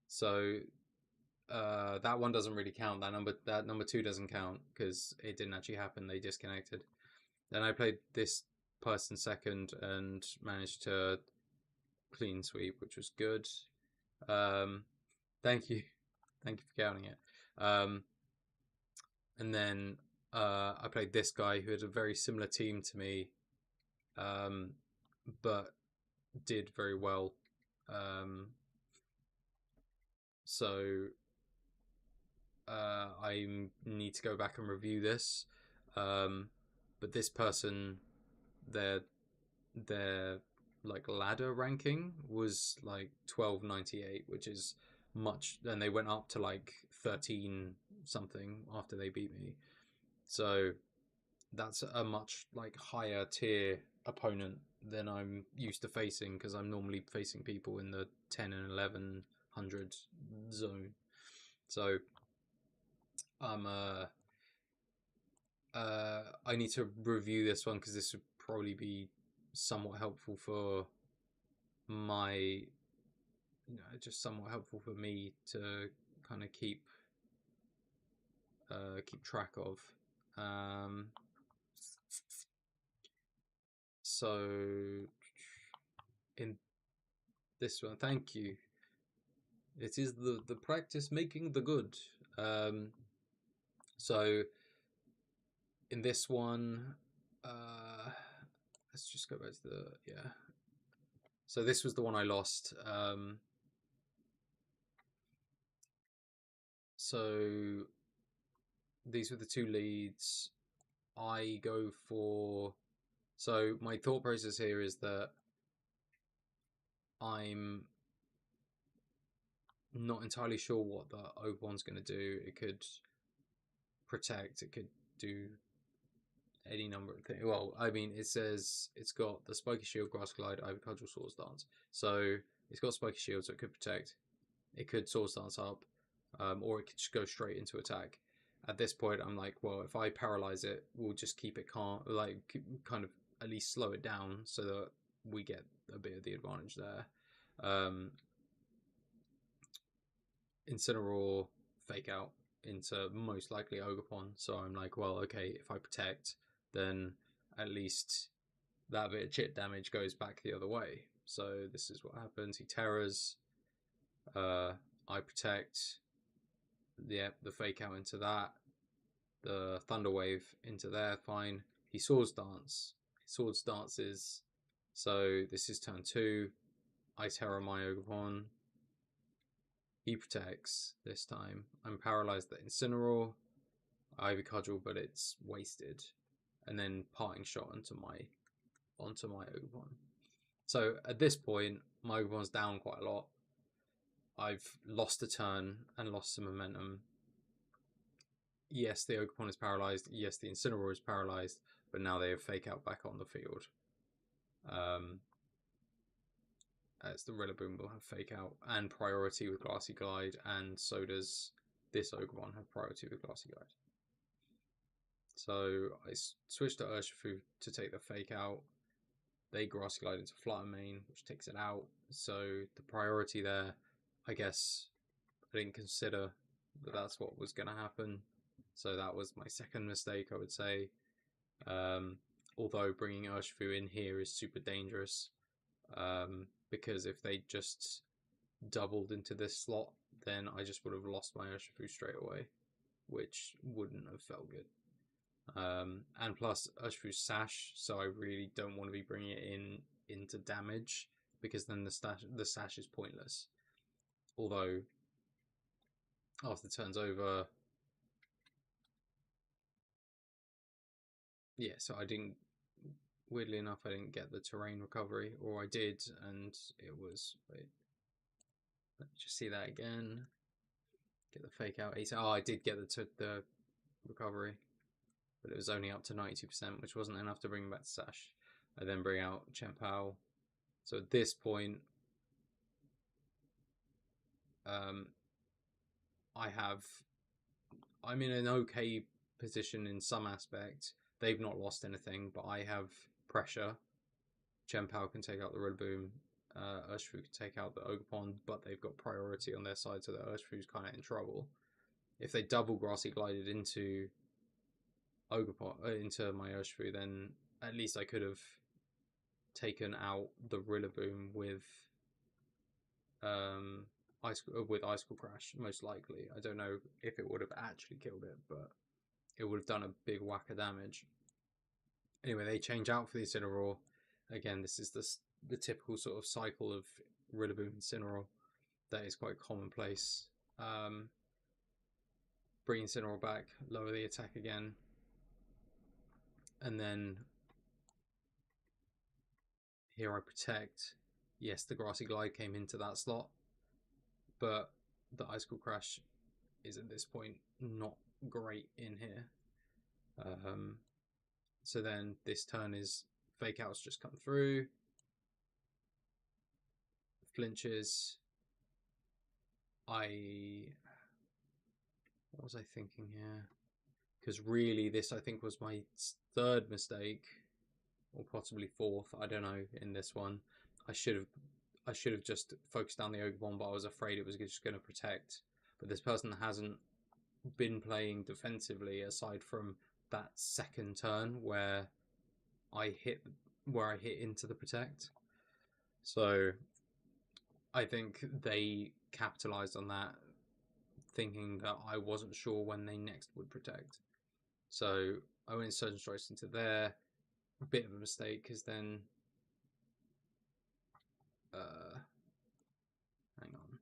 so that one doesn't really count. That number two doesn't count because it didn't actually happen. They disconnected. Then I played this person second and managed to clean sweep, which was good. Um, thank you, thank you for counting it. And then I played this guy who had a very similar team to me, um, but did very well. So I need to go back and review this. But this person, their their like ladder ranking was like 1298, which is much, and they went up to like 13 something after they beat me. So that's a much like higher tier opponent than I'm used to facing, because I'm normally facing people in the 10 and 1100 zone. So I'm I need to review this one because this would probably be somewhat helpful for my, just somewhat helpful for me to kind of keep track of. So in this one, thank you. It is the practice making the good. So in this one, let's just go back to the yeah. So this was the one I lost. So these were the two leads. I go for. So my thought process here is that I'm not entirely sure what the Oban's going to do. It could protect. It could do any number of things. Well, I mean, it says it's got the Spiky Shield, Grass Glide, Ivy Cudgel, Swords Dance. So it's got Spiky Shield, so it could protect. It could Swords Dance up, or it could just go straight into attack. at this point, I'm like, well, if I paralyze it, we'll just keep it calm, like kind of at least slow it down so that we get a bit of the advantage there. Incineroar, Fake Out into most likely Ogerpon. So I'm like, well, okay, if I protect, then at least that bit of chip damage goes back the other way. So this is what happens. He terrors. I protect. Yeah, the Fake Out into that. The Thunder Wave into there. Fine. He Swords Dance. Swords Dances. So this is turn 2. I terror my Ogerpon. He protects this time. I'm paralyzed at Incineroar. Ivy Cudgel, but it's wasted. And then Parting Shot onto my Ogerpon. So at this point, my Ogerpon's down quite a lot. I've lost a turn and lost some momentum. Yes, the Ogerpon is paralyzed. Yes, the Incineroar is paralyzed. But now they have Fake Out back on the field. As the Rillaboom will have Fake Out and priority with Glassy Glide, and so does this Ogerpon have priority with Glassy Glide. So I switched to Urshifu to take the Fake Out. They Grassy Glide into Flutter Mane, which takes it out. So the priority there, I guess I didn't consider that that's what was going to happen. So that was my second mistake, I would say. Although bringing Urshifu in here is super dangerous. Because if they just doubled into this slot, then I just would have lost my Urshifu straight away, which wouldn't have felt good. And plus Urshifu's Sash, so I really don't want to be bringing it into damage, because then the Sash is pointless. Although after the turn's over, yeah, so I didn't, weirdly enough, I didn't get the terrain recovery, or I did, and it was, wait, let me just see that again. Get the Fake Out. Oh, I did get the recovery, but it was only up to 92%, which wasn't enough to bring back the Sash. I then bring out Chien-Pao. So at this point, I'm in an okay position in some aspect. They've not lost anything, but I have pressure. Chien-Pao can take out the Rillaboom. Urshifu can take out the Ogerpon, but they've got priority on their side, so that Urshifu's kind of in trouble. If they double Grassy Glided into Ogerpon, into my Urshifu, then at least I could have taken out the Rillaboom with Icicle Crash, most likely. I don't know if it would have actually killed it, but it would have done a big whack of damage. Anyway, they change out for the Incineroar. Again, this is the typical sort of cycle of Rillaboom and Incineroar that is quite commonplace. Bring Incineroar back, lower the attack again, and then here I protect. Yes, the Grassy Glide came into that slot, but the Icicle Crash is at this point not great in here. So then this turn is Fake Outs just come through. Flinches. What was I thinking here? Because really this I think was my third mistake, or possibly fourth, I don't know, in this one. I should have just focused down the Ogerpon, but I was afraid it was just going to protect. But this person hasn't been playing defensively aside from that second turn where I hit into the protect. So I think they capitalized on that, thinking that I wasn't sure when they next would protect. So I went Surgeon Strikes into there. A bit of a mistake, because then hang on.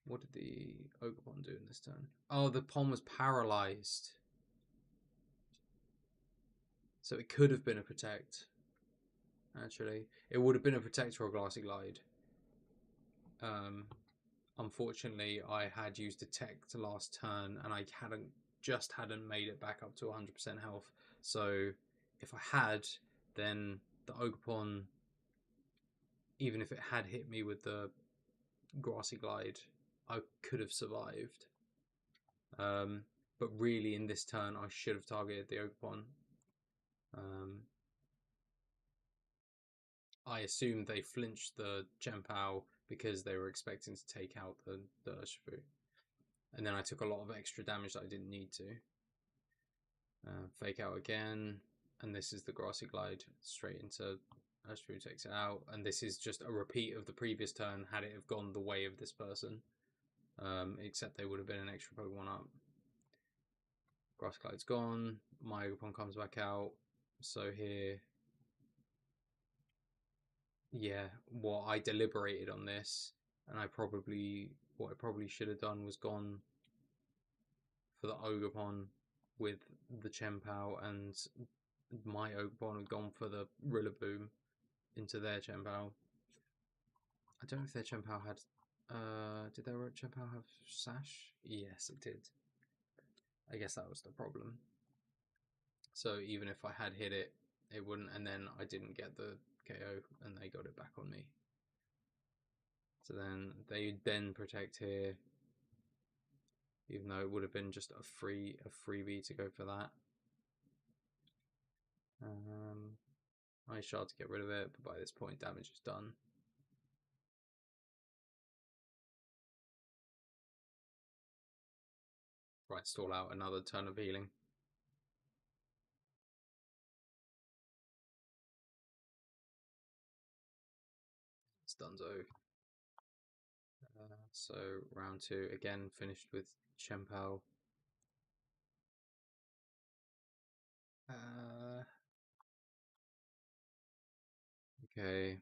What did the Ogerpon do in this turn? Oh, the Pon was paralyzed. So it could have been a protect. Actually, it would have been a protect or a Glassy Glide. Unfortunately, I had used Detect last turn, and I hadn't made it back up to 100% health. So if I had, then the Ogerpon, even if it had hit me with the Grassy Glide, I could have survived. But really, in this turn, I should have targeted the Ogerpon. I assumed they flinched the Chien-Pao because they were expecting to take out the Urshifu. And then I took a lot of extra damage that I didn't need to. Fake out again. And this is the Grassy Glide straight into Urshifu, takes it out. And this is just a repeat of the previous turn had it have gone the way of this person. Except they would have been an extra Pokemon up. Grassy Glide's gone. My Ogerpon comes back out. So here... Yeah, what I deliberated on this, and what I probably should have done was gone for the Ogerpon with the Chien-Pao, and my Ogerpon had gone for the Rillaboom into their Chien-Pao. I don't know if their Chien-Pao had... did their Chien-Pao have Sash? Yes, it did. I guess that was the problem. So even if I had hit it, it wouldn't, and then I didn't get the KO, and they got it back on me. So then they protect here, even though it would have been just a freebie to go for that. I shard to get rid of it, but by this point damage is done. Right, stall out another turn of healing. It's donezo. So round 2 again, finished with Chien-Pao. Okay.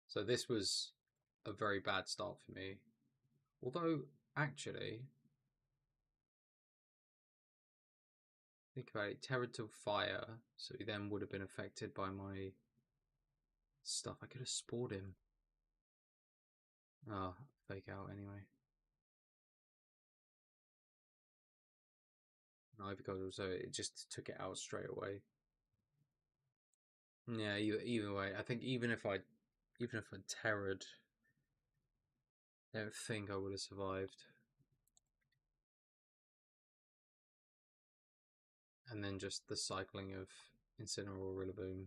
So this was a very bad start for me. Although, actually, think about it, Terror to Fire, so he then would have been affected by my stuff. I could have spored him. Oh, fake out anyway. No, because so it just took it out straight away. Yeah, either way, I think even if I terrored, I don't think I would have survived. And then just the cycling of Incineroar, Rillaboom.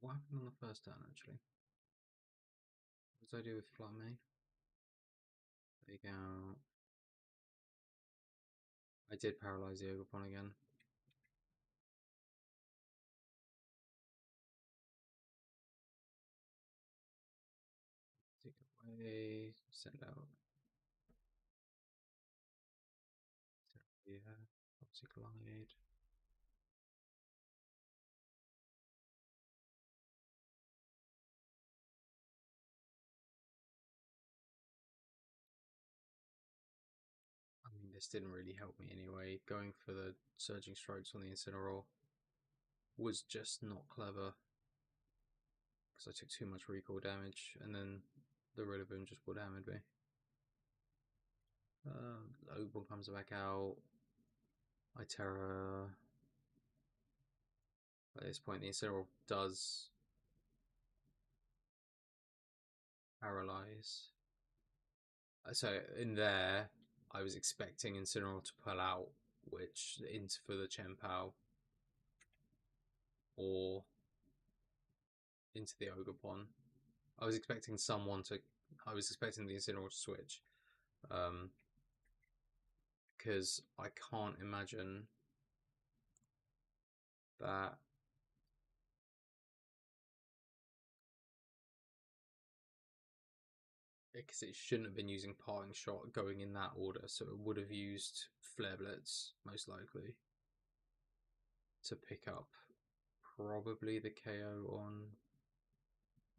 What happened on the first turn, actually? What did I do with Flamme? There you go. I did paralyze the Ogerpon again. Take it away, send out. Yeah, Toxic Glide. I mean, this didn't really help me anyway. Going for the Surging Strikes on the Incineroar was just not clever. Because I took too much recoil damage, and then the Rillaboom just would hammered me. Ogerpon comes back out. I Terror. At this point, the Incineroar does paralyze. So in there, I was expecting Incineroar to pull out, which into for the Chien-Pao or into the Ogerpon. I was expecting someone to. I was expecting the Incineroar to switch, because I can't imagine that. Because it shouldn't have been using Parting Shot going in that order, so it would have used Flare Blitz, most likely, to pick up probably the KO on...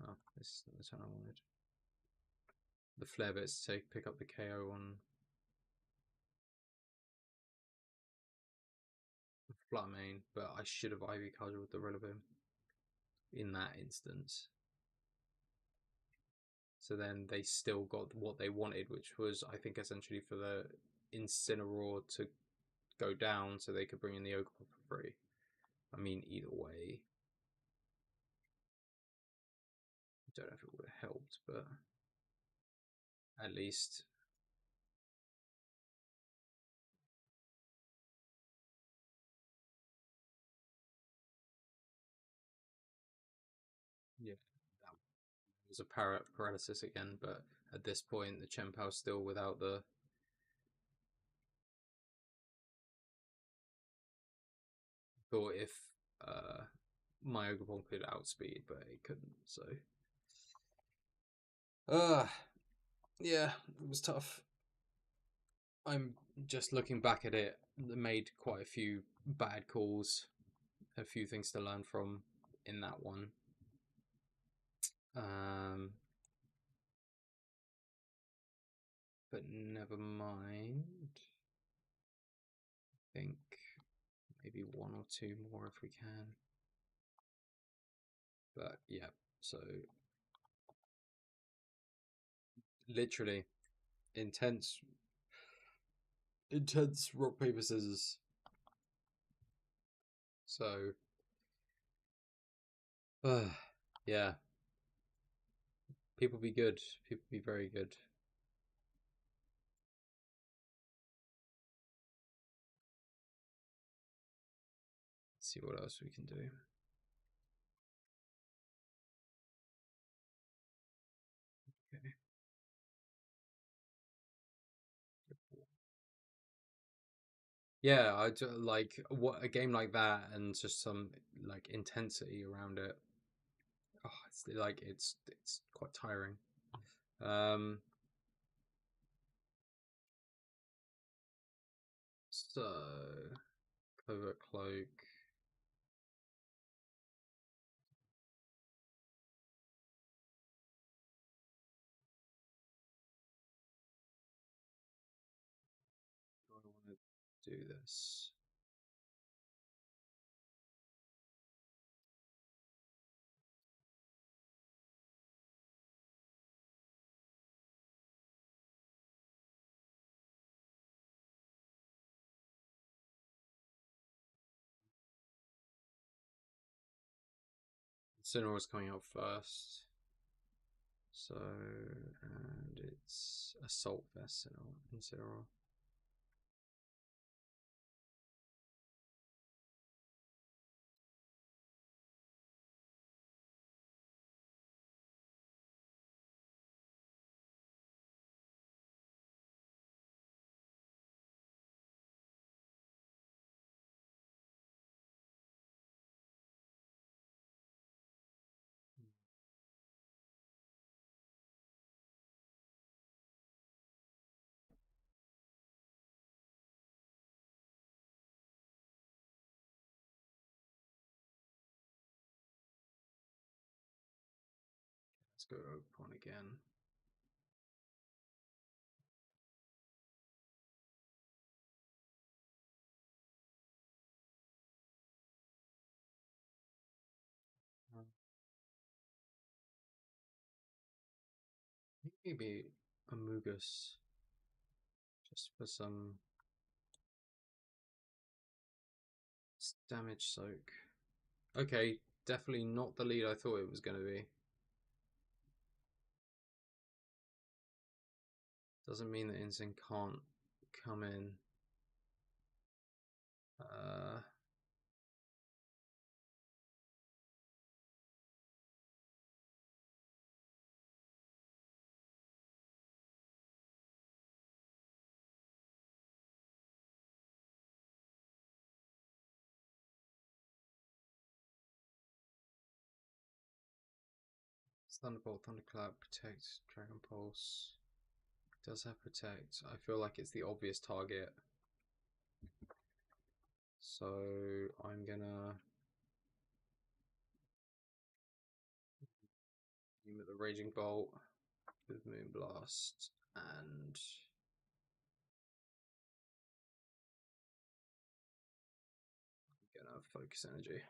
Oh, this is the turn I wanted. The Flare Blitz to pick up the KO on Flatmane, but I should have Ivy Cudgel with the Rillaboom in that instance. So then they still got what they wanted, which was, I think, essentially for the Incineroar to go down so they could bring in the Ogre for free. I mean, either way, I don't know if it would have helped, but at least. Yeah, that was a paralysis again, but at this point, the Chien-Pao's still without the. Thought if my Ogre could outspeed, but it couldn't, so. Uh, yeah, it was tough. I'm just looking back at it, made quite a few bad calls, a few things to learn from in that one. Um, but never mind. I think maybe one or two more if we can. But yeah, so literally intense rock paper scissors. So yeah, people be good. People be very good. Let's see what else we can do. Okay. Yeah, I do, like what a game like that and just some like intensity around it. Oh, it's like it's quite tiring. Um, so covert cloak. Do I want to do this? Cinera's coming out first. So and it's assault vest Cinera. Let's go open again. Maybe Amogus just for some damage soak. Okay, definitely not the lead I thought it was going to be. Doesn't mean that Instinct can't come in. Uh, Thunderbolt, Thunderclap, Protect, Dragon Pulse. Does have Protect. I feel like it's the obvious target. So I'm gonna aim at the Raging Bolt with Moonblast and I'm gonna focus energy.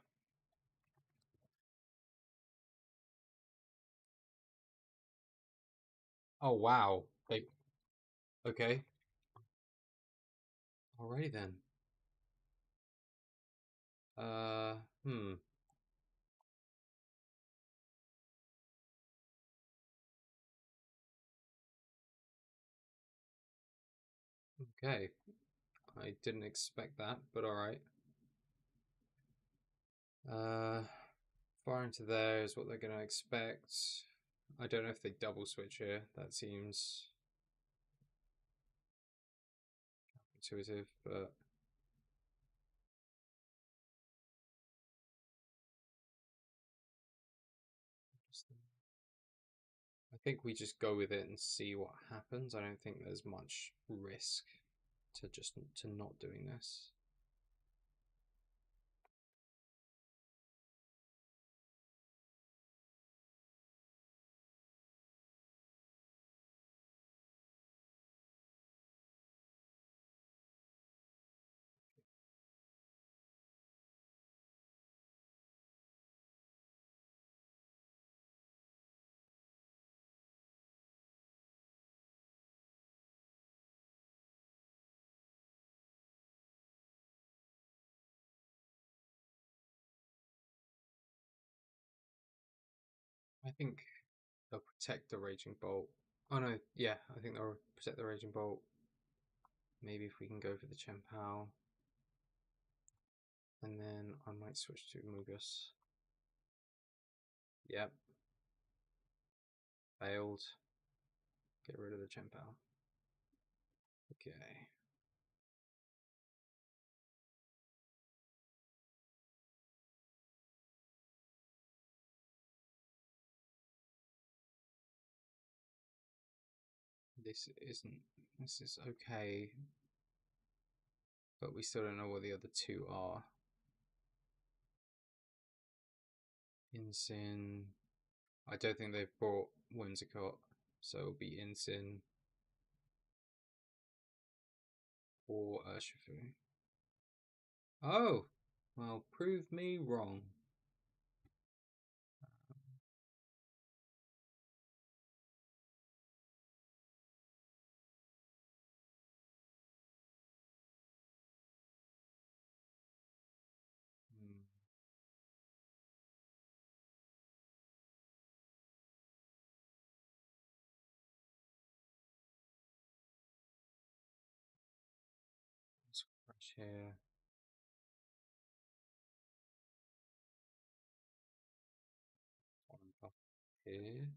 Oh wow. Okay. Alrighty then. Uh, hmm. Okay. I didn't expect that, but alright. Uh, far into there is what they're going to expect. I don't know if they double switch here. That seems intuitive, but I think we just go with it and see what happens. I don't think there's much risk to not doing this. I think they'll protect the Raging Bolt. Oh no, yeah, I think they'll protect the Raging Bolt. Maybe if we can go for the Chempao. And then I might switch to Mugus. Yep. Failed. Get rid of the Chempao. Okay. This isn't. This is okay. But we still don't know what the other two are. Insin. I don't think they've brought Whimsicott. So it'll be Insin or Urshifu. Oh! Well, prove me wrong. Hmm. Let's crash here. Up here.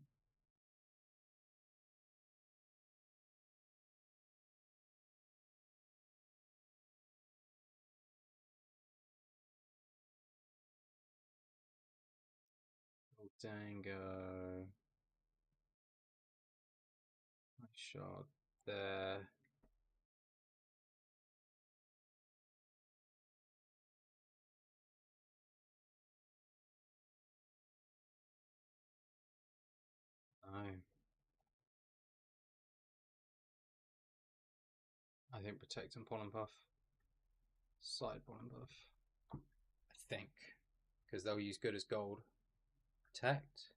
Oh, Dango. Nice shot there. No. I think Protect and Pollen Puff. Side Pollen Puff. I think. Because they'll use good as gold. Protect.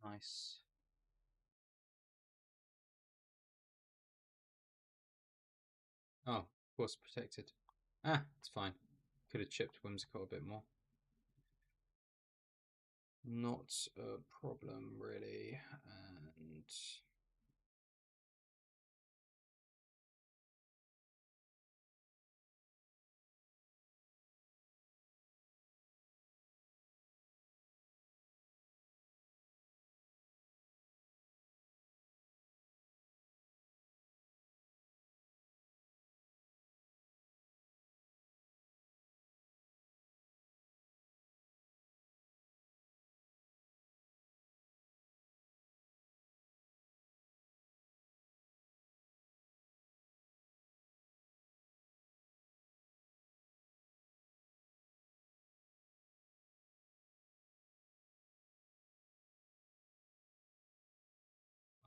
Nice. Oh, of course, protected. Ah, it's fine. Could have chipped Whimsicott a bit more. Not a problem, really. And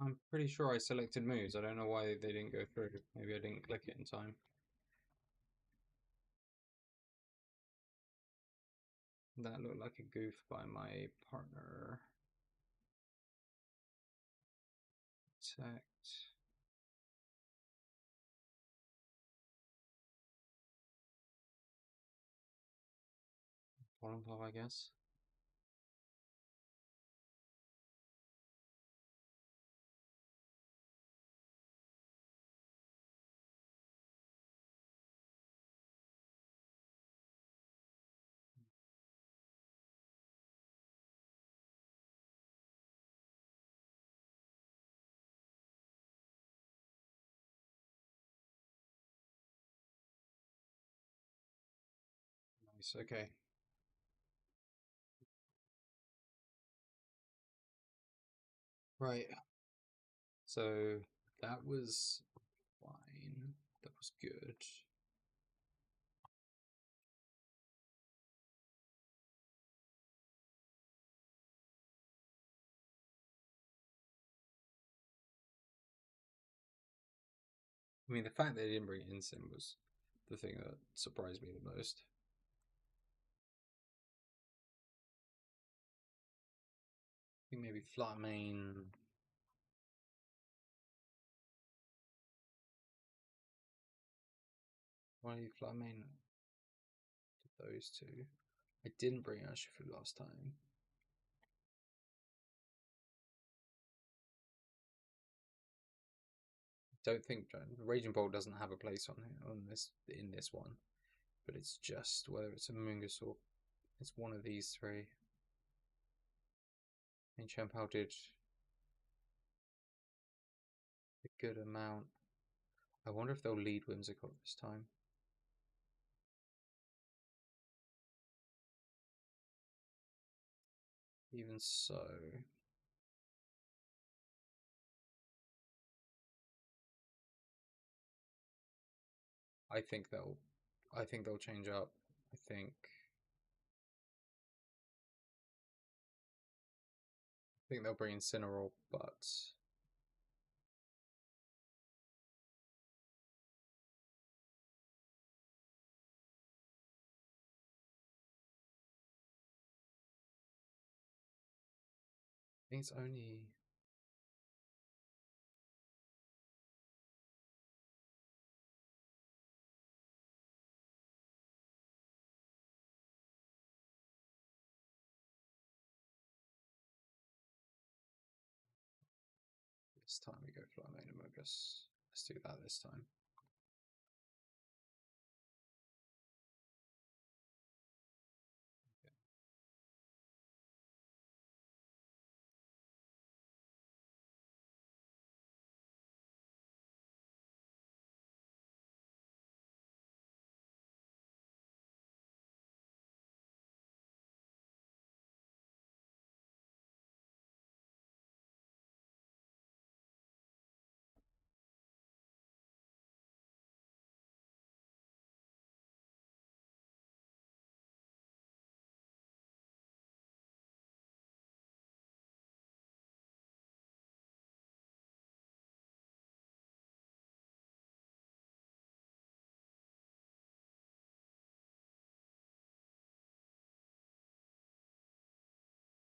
I'm pretty sure I selected moves. I don't know why they didn't go through. Maybe I didn't click it in time. That looked like a goof by my partner. Protect. Bottom half, I guess. Nice, okay. Right. So that was fine. That was good. I mean, the fact that they didn't bring Ensign was the thing that surprised me the most. I think maybe Flat Main. Why did Flat Main did those two? I didn't bring Urshifu last time. Don't think Raging Bolt doesn't have a place on this in this one, but it's just whether it's a Mungus or it's one of these three. And Champao did a good amount. I wonder if they'll lead Whimsicott this time. Even so, I think they'll change up. I think they'll bring in Cineral, but I think it's only this time we go Flymain and Mogus. Let's do that this time.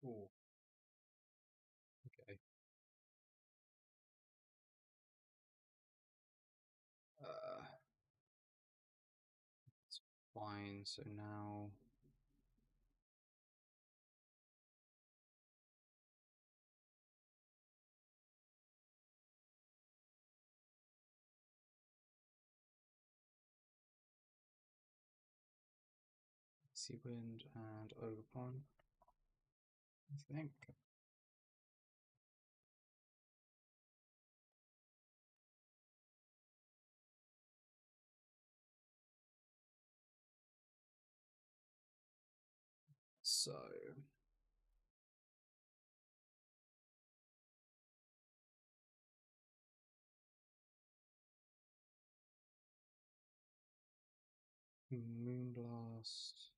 Ooh, okay. It's fine. So now Sea Wind and Overpon. I think. So Moonblast.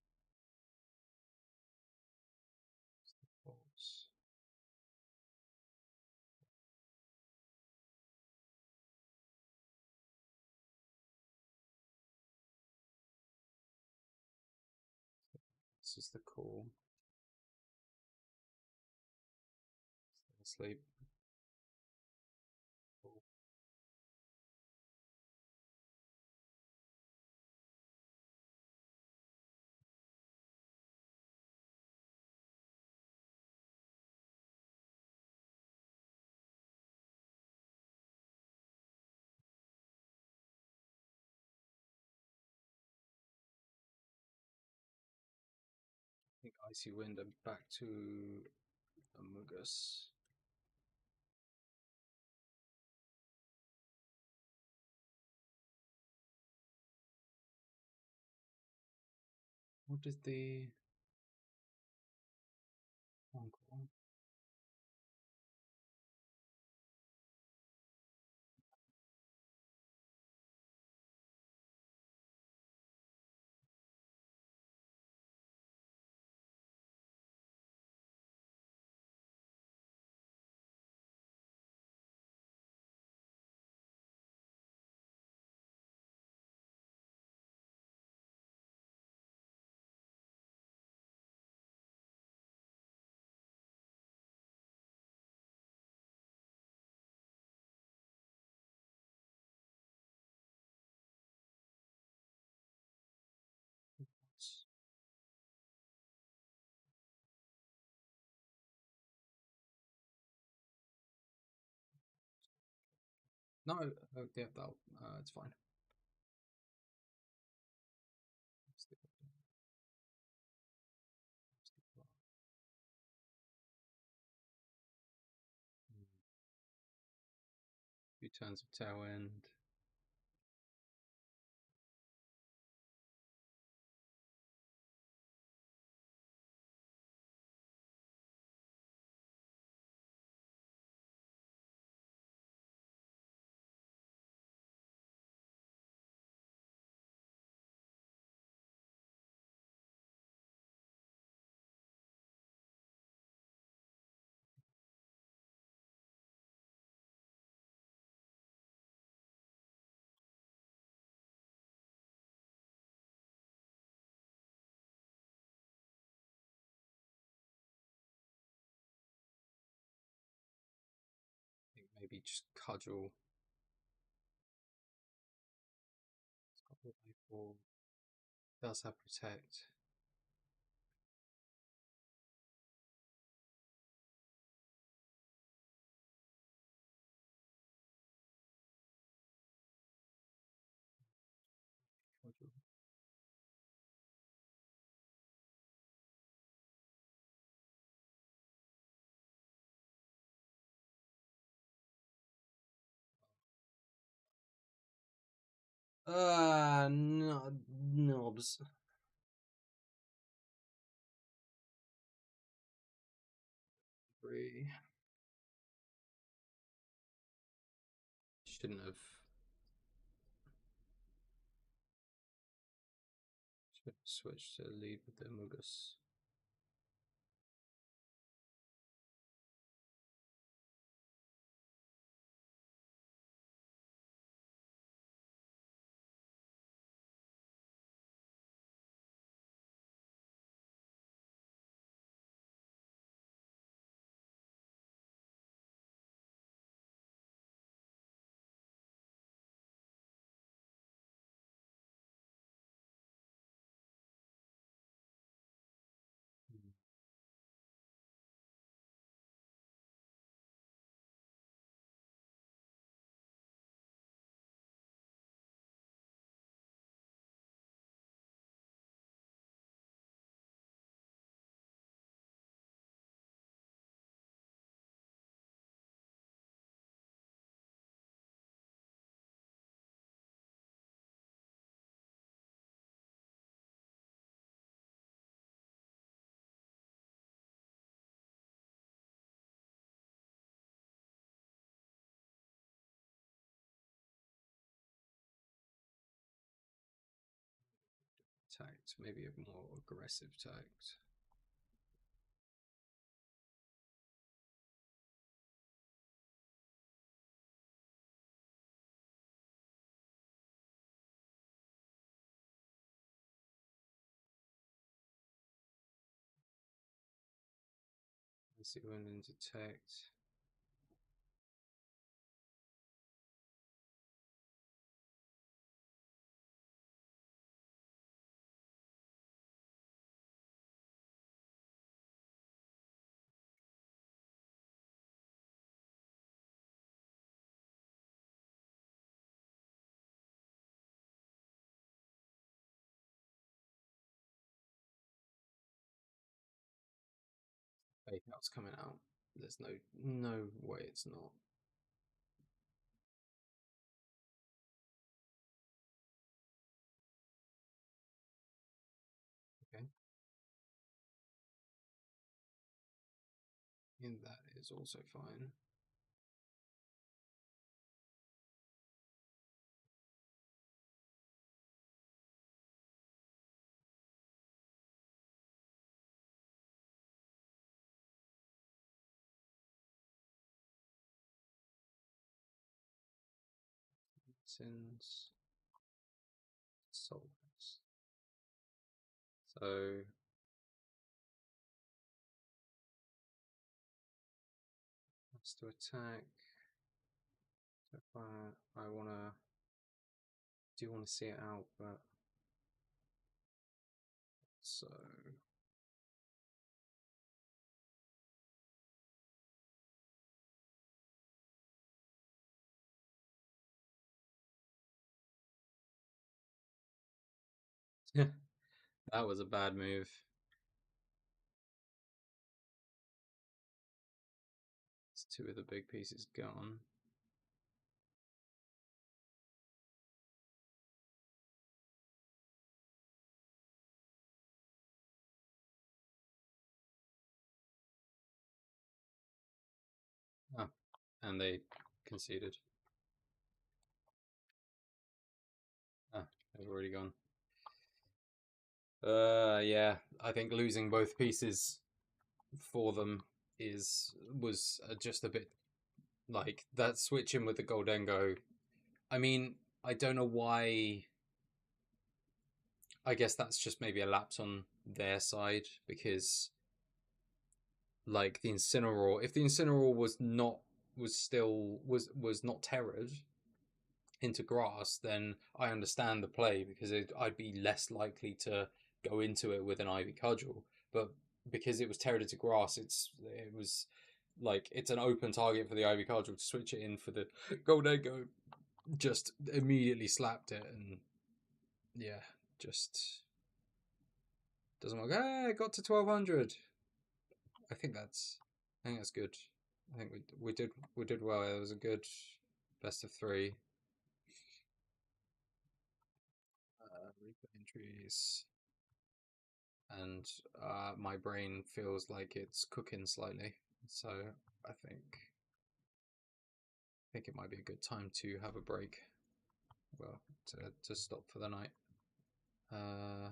Bolts. This is the call. Sleep. Cool. think Icy Wind and back to Amogus. What did the uncle? No, yeah, that it's fine. Few turns of tail end. I think maybe just cudgel. Does have protect. Cudgel. No, knobs. Three. Shouldn't have. Should have switched to lead with the Mugus. Tact, maybe a more aggressive tact. Let's see when in detect. Fake out's coming out. There's no way it's not. Okay. And that is also fine. Since souls. So that's to attack. So if I wanna do want to see it out, but so that was a bad move. It's two of the big pieces gone. Oh, and they conceded. Ah, they've already gone. Yeah, I think losing both pieces for them was just a bit like that switching with the Goldengo. I mean, I don't know why. I guess that's just maybe a lapse on their side because like the Incineroar, if the Incineroar was not terrored into grass, then I understand the play because I'd be less likely to go into it with an Ivy Cudgel. But because it was terrored into grass, it was like it's an open target for the Ivy Cudgel to switch it in for the Goldego. Just immediately slapped it, and yeah, just doesn't work. Hey, got to 1200. I think that's good. I think we did well. It was a good best of three. Replay entries, and my brain feels like it's cooking slightly. So I think it might be a good time to have a break. Well, to stop for the night. Uh,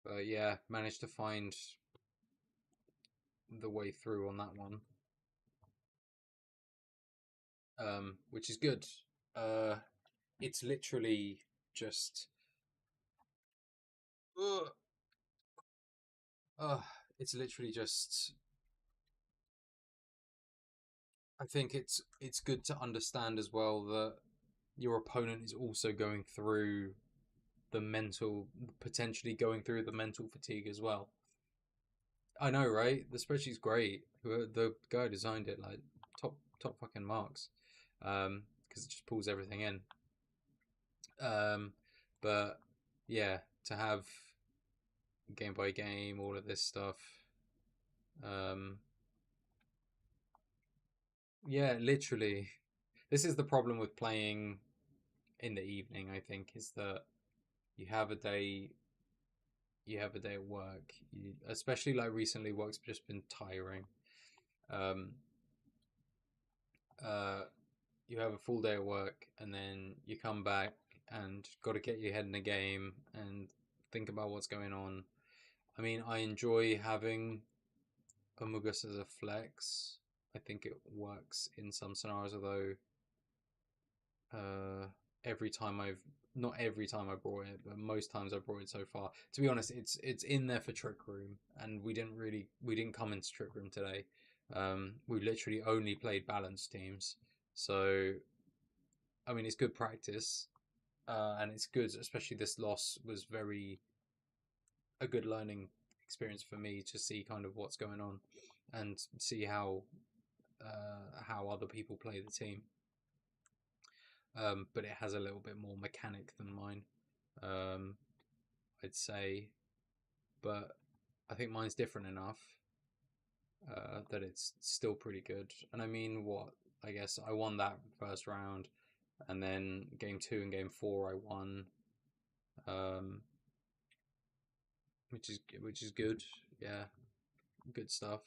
but yeah, managed to find the way through on that one, which is good. Uh, it's literally just, uh, uh, it's literally just. I think it's good to understand as well that your opponent is also going through the mental, potentially going through the mental fatigue as well. I know, right? The spreadsheet's great. The guy who designed it, like top fucking marks, because it just pulls everything in. Um, but yeah, to have game by game, all of this stuff. Um, yeah, literally. This is the problem with playing in the evening. I think is that you have a day you have a day at work, especially like recently, work's just been tiring. Um, uh, you have a full day at work, and then you come back and got to get your head in the game and think about what's going on. I mean, I enjoy having Amogus as a flex. I think it works in some scenarios, although uh, every time I've not every time I brought it, but most times I brought it so far. To be honest, it's in there for Trick Room, and we didn't come into Trick Room today. We literally only played balanced teams, so I mean it's good practice, and it's good. Especially this loss was very a good learning experience for me to see kind of what's going on and see how other people play the team. But it has a little bit more mechanic than mine, um, I'd say. But I think mine's different enough that it's still pretty good. And I mean, what I guess I won that first round, and then game 2 and game 4 I won, um, which is good. Yeah, good stuff.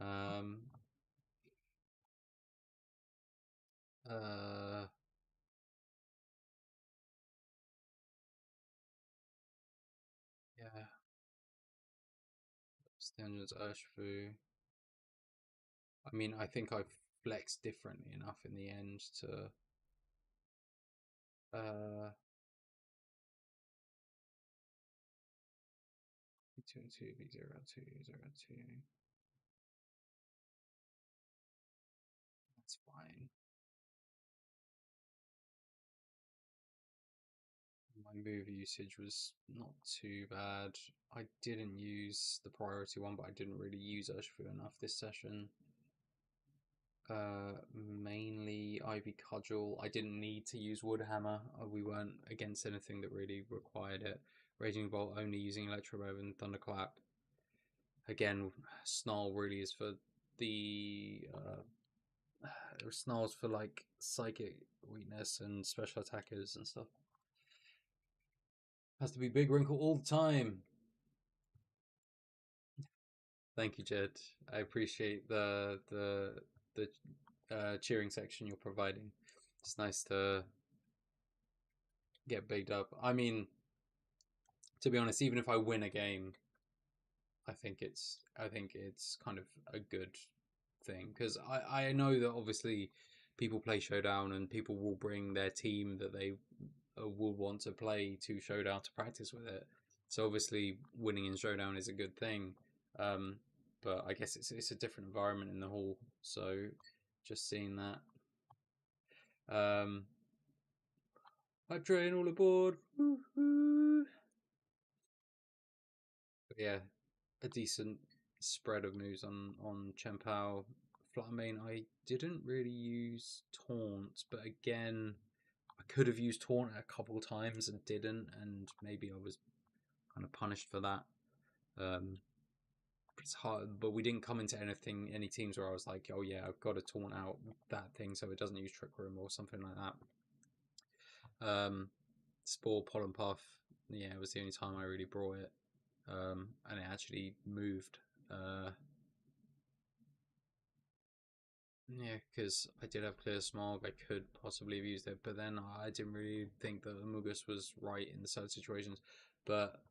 Um, uh, yeah, Standards Urshifu. I mean, I think I've flexed differently enough in the end to uh, B2 and 2, B0, 2, 0, 2. That's fine. My move usage was not too bad. I didn't use the priority one, but I didn't really use Urshifu enough this session. Mainly Ivy Cudgel. I didn't need to use Woodhammer. We weren't against anything that really required it. Raging Bolt only using Electro Wave and Thunderclap. Again, Snarl really is for the Snarl's for like psychic weakness and special attackers and stuff. Has to be Big Wrinkle all the time. Thank you, Jed. I appreciate the cheering section you're providing. It's nice to get bigged up. I mean, to be honest, even if I win a game, I think it's kind of a good thing because I know that obviously people play Showdown and people will bring their team that they will want to play to Showdown to practice with it. So obviously winning in Showdown is a good thing. Um, but I guess it's a different environment in the hall. So just seeing that. Hype train all aboard. Woo-hoo. But yeah, a decent spread of moves on Chempao. Flattermain, I didn't really use Taunt, but again, I could have used Taunt a couple times and didn't, and maybe I was kind of punished for that. It's hard, but we didn't come into any teams where I was like, oh yeah, I've got to taunt out that thing so it doesn't use Trick Room or something like that. Spore, Pollen Puff, yeah, it was the only time I really brought it, and it actually moved. Yeah, because I did have Clear Smog, I could possibly have used it, but then I didn't really think that Amogus was right in the certain situations. But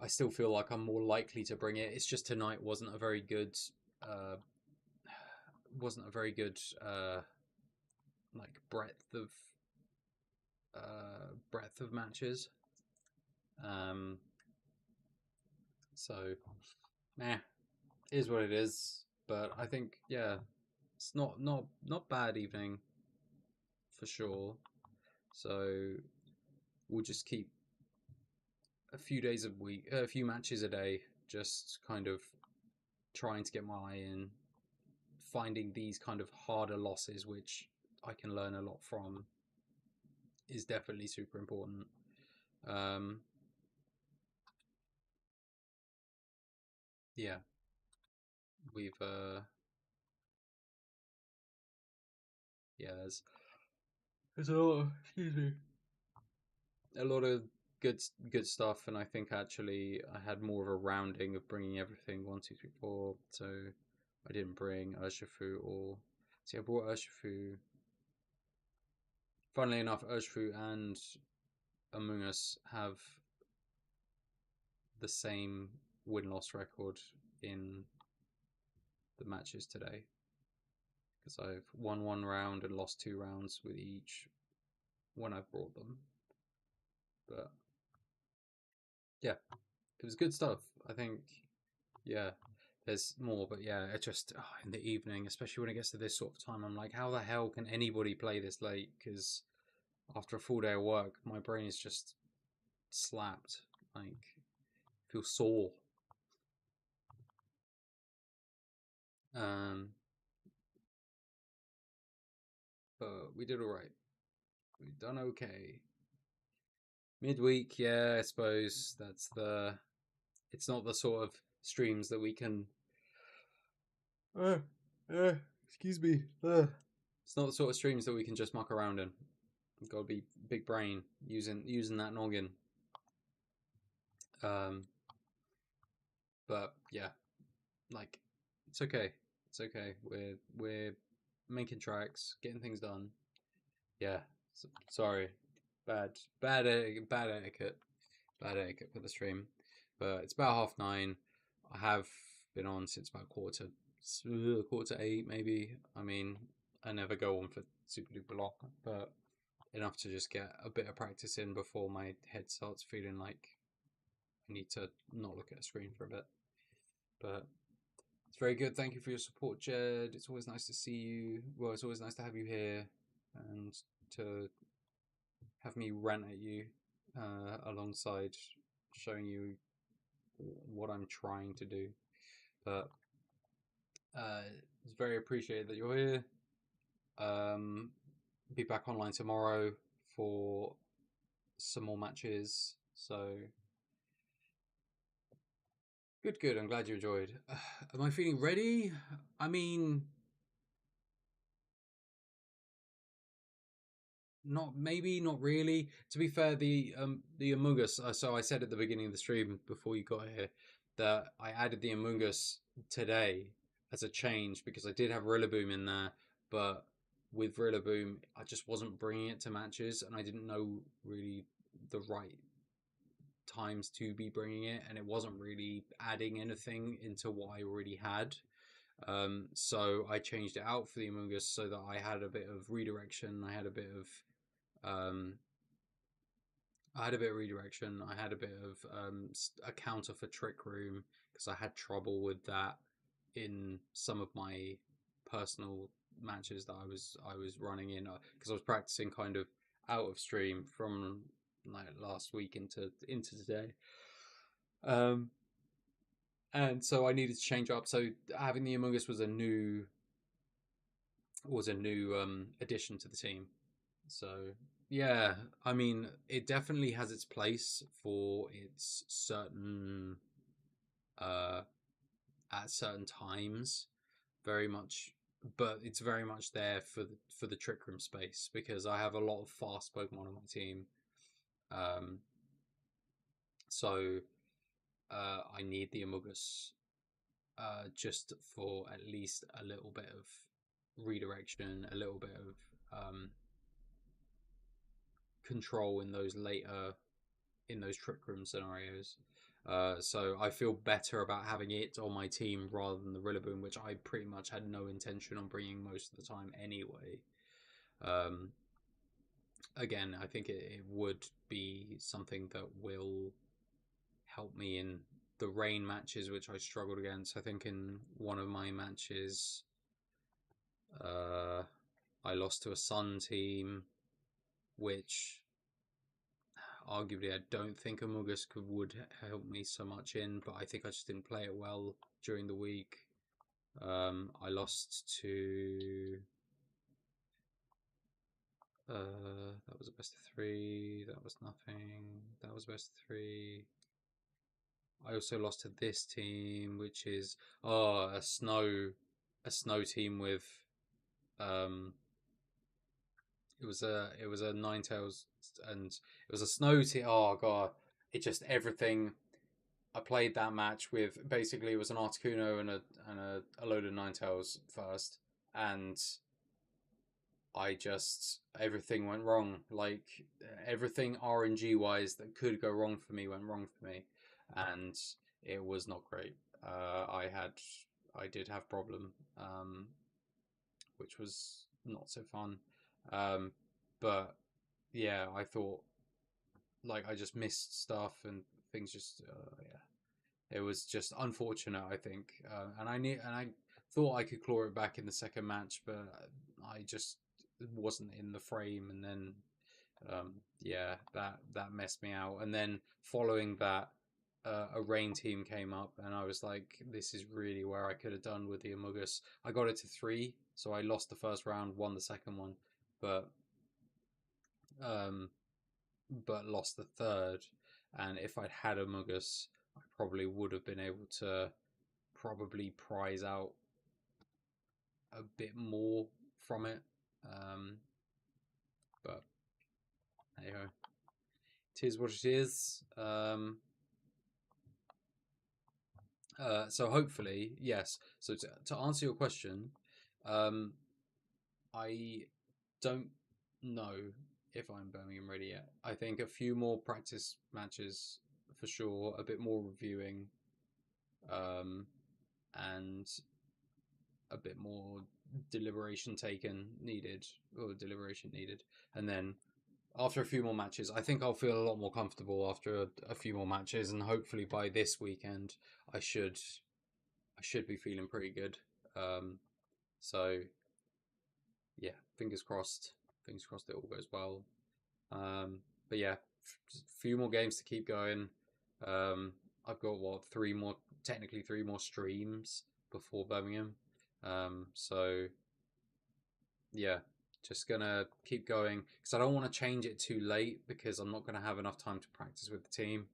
I still feel like I'm more likely to bring it. It's just tonight wasn't a very good, uh, wasn't a very good like breadth of matches. Um, so, nah, is what it is. But I think yeah, it's not bad evening for sure. So we'll just keep a few matches a day, just kind of trying to get my eye in, finding these kind of harder losses, which I can learn a lot from, is definitely super important. Um, yeah, we've yeah, there's a lot. Excuse me. A lot of good stuff, and I think actually I had more of a rounding of bringing everything 1, 2, 3, 4. So I didn't bring Urshifu or see. I brought Urshifu. Funnily enough, Urshifu and Among Us have the same win-loss record in the matches today because I've won 1 round and lost 2 rounds with each when I've brought them. But yeah, it was good stuff. I think yeah, there's more, but yeah, it just in the evening, especially when it gets to this sort of time, I'm like, how the hell can anybody play this late? Because after a full day of work, my brain is just slapped. Like, feel sore. Um, but we did all right. We've done okay. Midweek, yeah, I suppose that's the it's not the sort of streams that we can. Uh, uh, excuse me. It's not the sort of streams that we can just muck around in. You've got to be big brain using that noggin. But yeah, like it's okay. It's okay. We're making tracks, getting things done. Yeah. Sorry. Bad etiquette. Bad etiquette for the stream. But it's about 9:30. I have been on since about quarter to 8 maybe. I mean, I never go on for super duper long, but enough to just get a bit of practice in before my head starts feeling like I need to not look at a screen for a bit. But it's very good. Thank you for your support, Jed. It's always nice to see you. Well, it's always nice to have you here and to have me rant at you alongside showing you what I'm trying to do. But it's very appreciated that you're here. Be back online tomorrow for some more matches. So good. I'm glad you enjoyed. Am I feeling ready? I mean, not really. To be fair, the Among Us. So I said at the beginning of the stream before you got here that I added the Among Us today as a change because I did have Rillaboom in there, but with Rillaboom, I just wasn't bringing it to matches, and I didn't know really the right times to be bringing it, and it wasn't really adding anything into what I already had. So I changed it out for the Among Us so that I had a bit of redirection. I had a bit of redirection. I had a bit of a counter for Trick Room because I had trouble with that in some of my personal matches that I was running in because I was practicing kind of out of stream from like last week into today. And so I needed to change up. So having the Among Us was a new addition to the team. So yeah, I mean, it definitely has its place for its certain at certain times, very much, but it's very much there for the Trick Room space because I have a lot of fast Pokemon on my team. So I need the Among Us just for at least a little bit of redirection, a little bit of control in those Trick Room scenarios. So I feel better about having it on my team rather than the Rillaboom, which I pretty much had no intention on bringing most of the time anyway. Again, I think it would be something that will help me in the rain matches, which I struggled against. I think in one of my matches, I lost to a Sun team, which arguably I don't think Among Us would help me so much in, but I think I just didn't play it well during the week. I lost to that was a best of 3. That was nothing. That was best of 3. I also lost to this team, which is a snow team with it was a Ninetales and it was a snow team. Oh god, it just everything. I played that match with basically it was an Articuno and a load of Ninetales first, and I just everything went wrong. Like everything RNG wise that could go wrong for me went wrong for me, and it was not great. I did have problem, which was not so fun. But yeah, I thought like I just missed stuff and things just yeah, it was just unfortunate I think, and I thought I could claw it back in the second match, but I just wasn't in the frame, and then yeah, that messed me out. And then following that, a rain team came up, and I was like, this is really where I could have done with the Among Us. I got it to 3, so I lost the first round, won the second one, but lost the third. And if I'd had Among Us, I probably would have been able to probably prize out a bit more from it. But hey ho, it is what it is. So hopefully, yes. So to answer your question, I don't know if I'm Birmingham ready yet. I think a few more practice matches for sure, a bit more reviewing, and a bit more deliberation needed, and then after a few more matches, I think I'll feel a lot more comfortable after a few more matches, and hopefully by this weekend, I should be feeling pretty good. So yeah, fingers crossed. Fingers crossed it all goes well. But yeah, just a few more games to keep going. I've got technically three more streams before Birmingham. So yeah, just gonna keep going because I don't want to change it too late because I'm not gonna have enough time to practice with the team.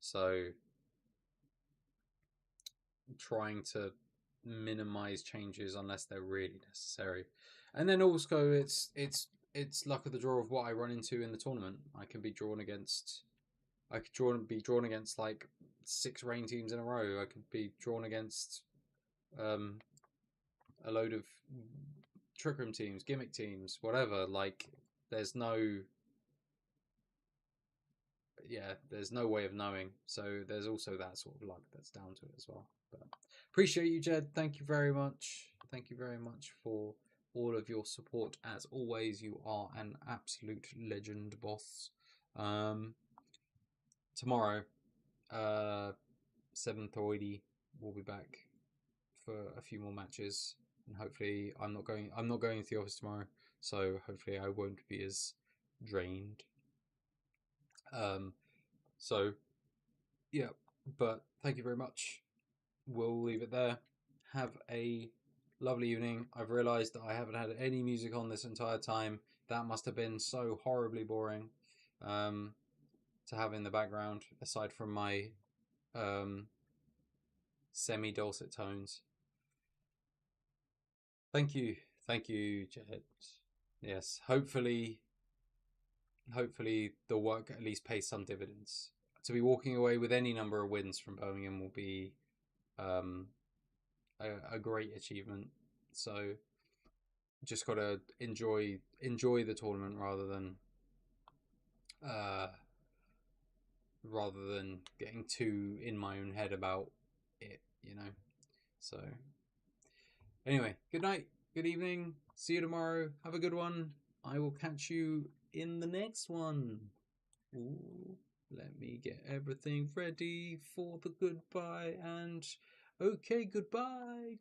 So trying to minimize changes unless they're really necessary. And then also it's luck of the draw of what I run into in the tournament. I could be drawn against like 6 rain teams in a row. I could be drawn against a load of trick room teams, gimmick teams, whatever. Like there's no way of knowing. So there's also that sort of luck that's down to it as well. But appreciate you, Jed. Thank you very much. Thank you very much for all of your support. As always, you are an absolute legend, boss. Tomorrow, 7:30, we'll be back for a few more matches, and hopefully, I'm not going into the office tomorrow, so hopefully, I won't be as drained. So yeah, but thank you very much. We'll leave it there. Have a lovely evening. I've realised that I haven't had any music on this entire time. That must have been so horribly boring to have in the background, aside from my semi-dulcet tones. Thank you, Jed. Yes, hopefully the work at least pays some dividends. To be walking away with any number of wins from Birmingham will be a great achievement. So just gotta enjoy the tournament rather than getting too in my own head about it, So anyway, good night, good evening, see you tomorrow, have a good one. I will catch you in the next one. Ooh, let me get everything ready for the goodbye, and okay, goodbye.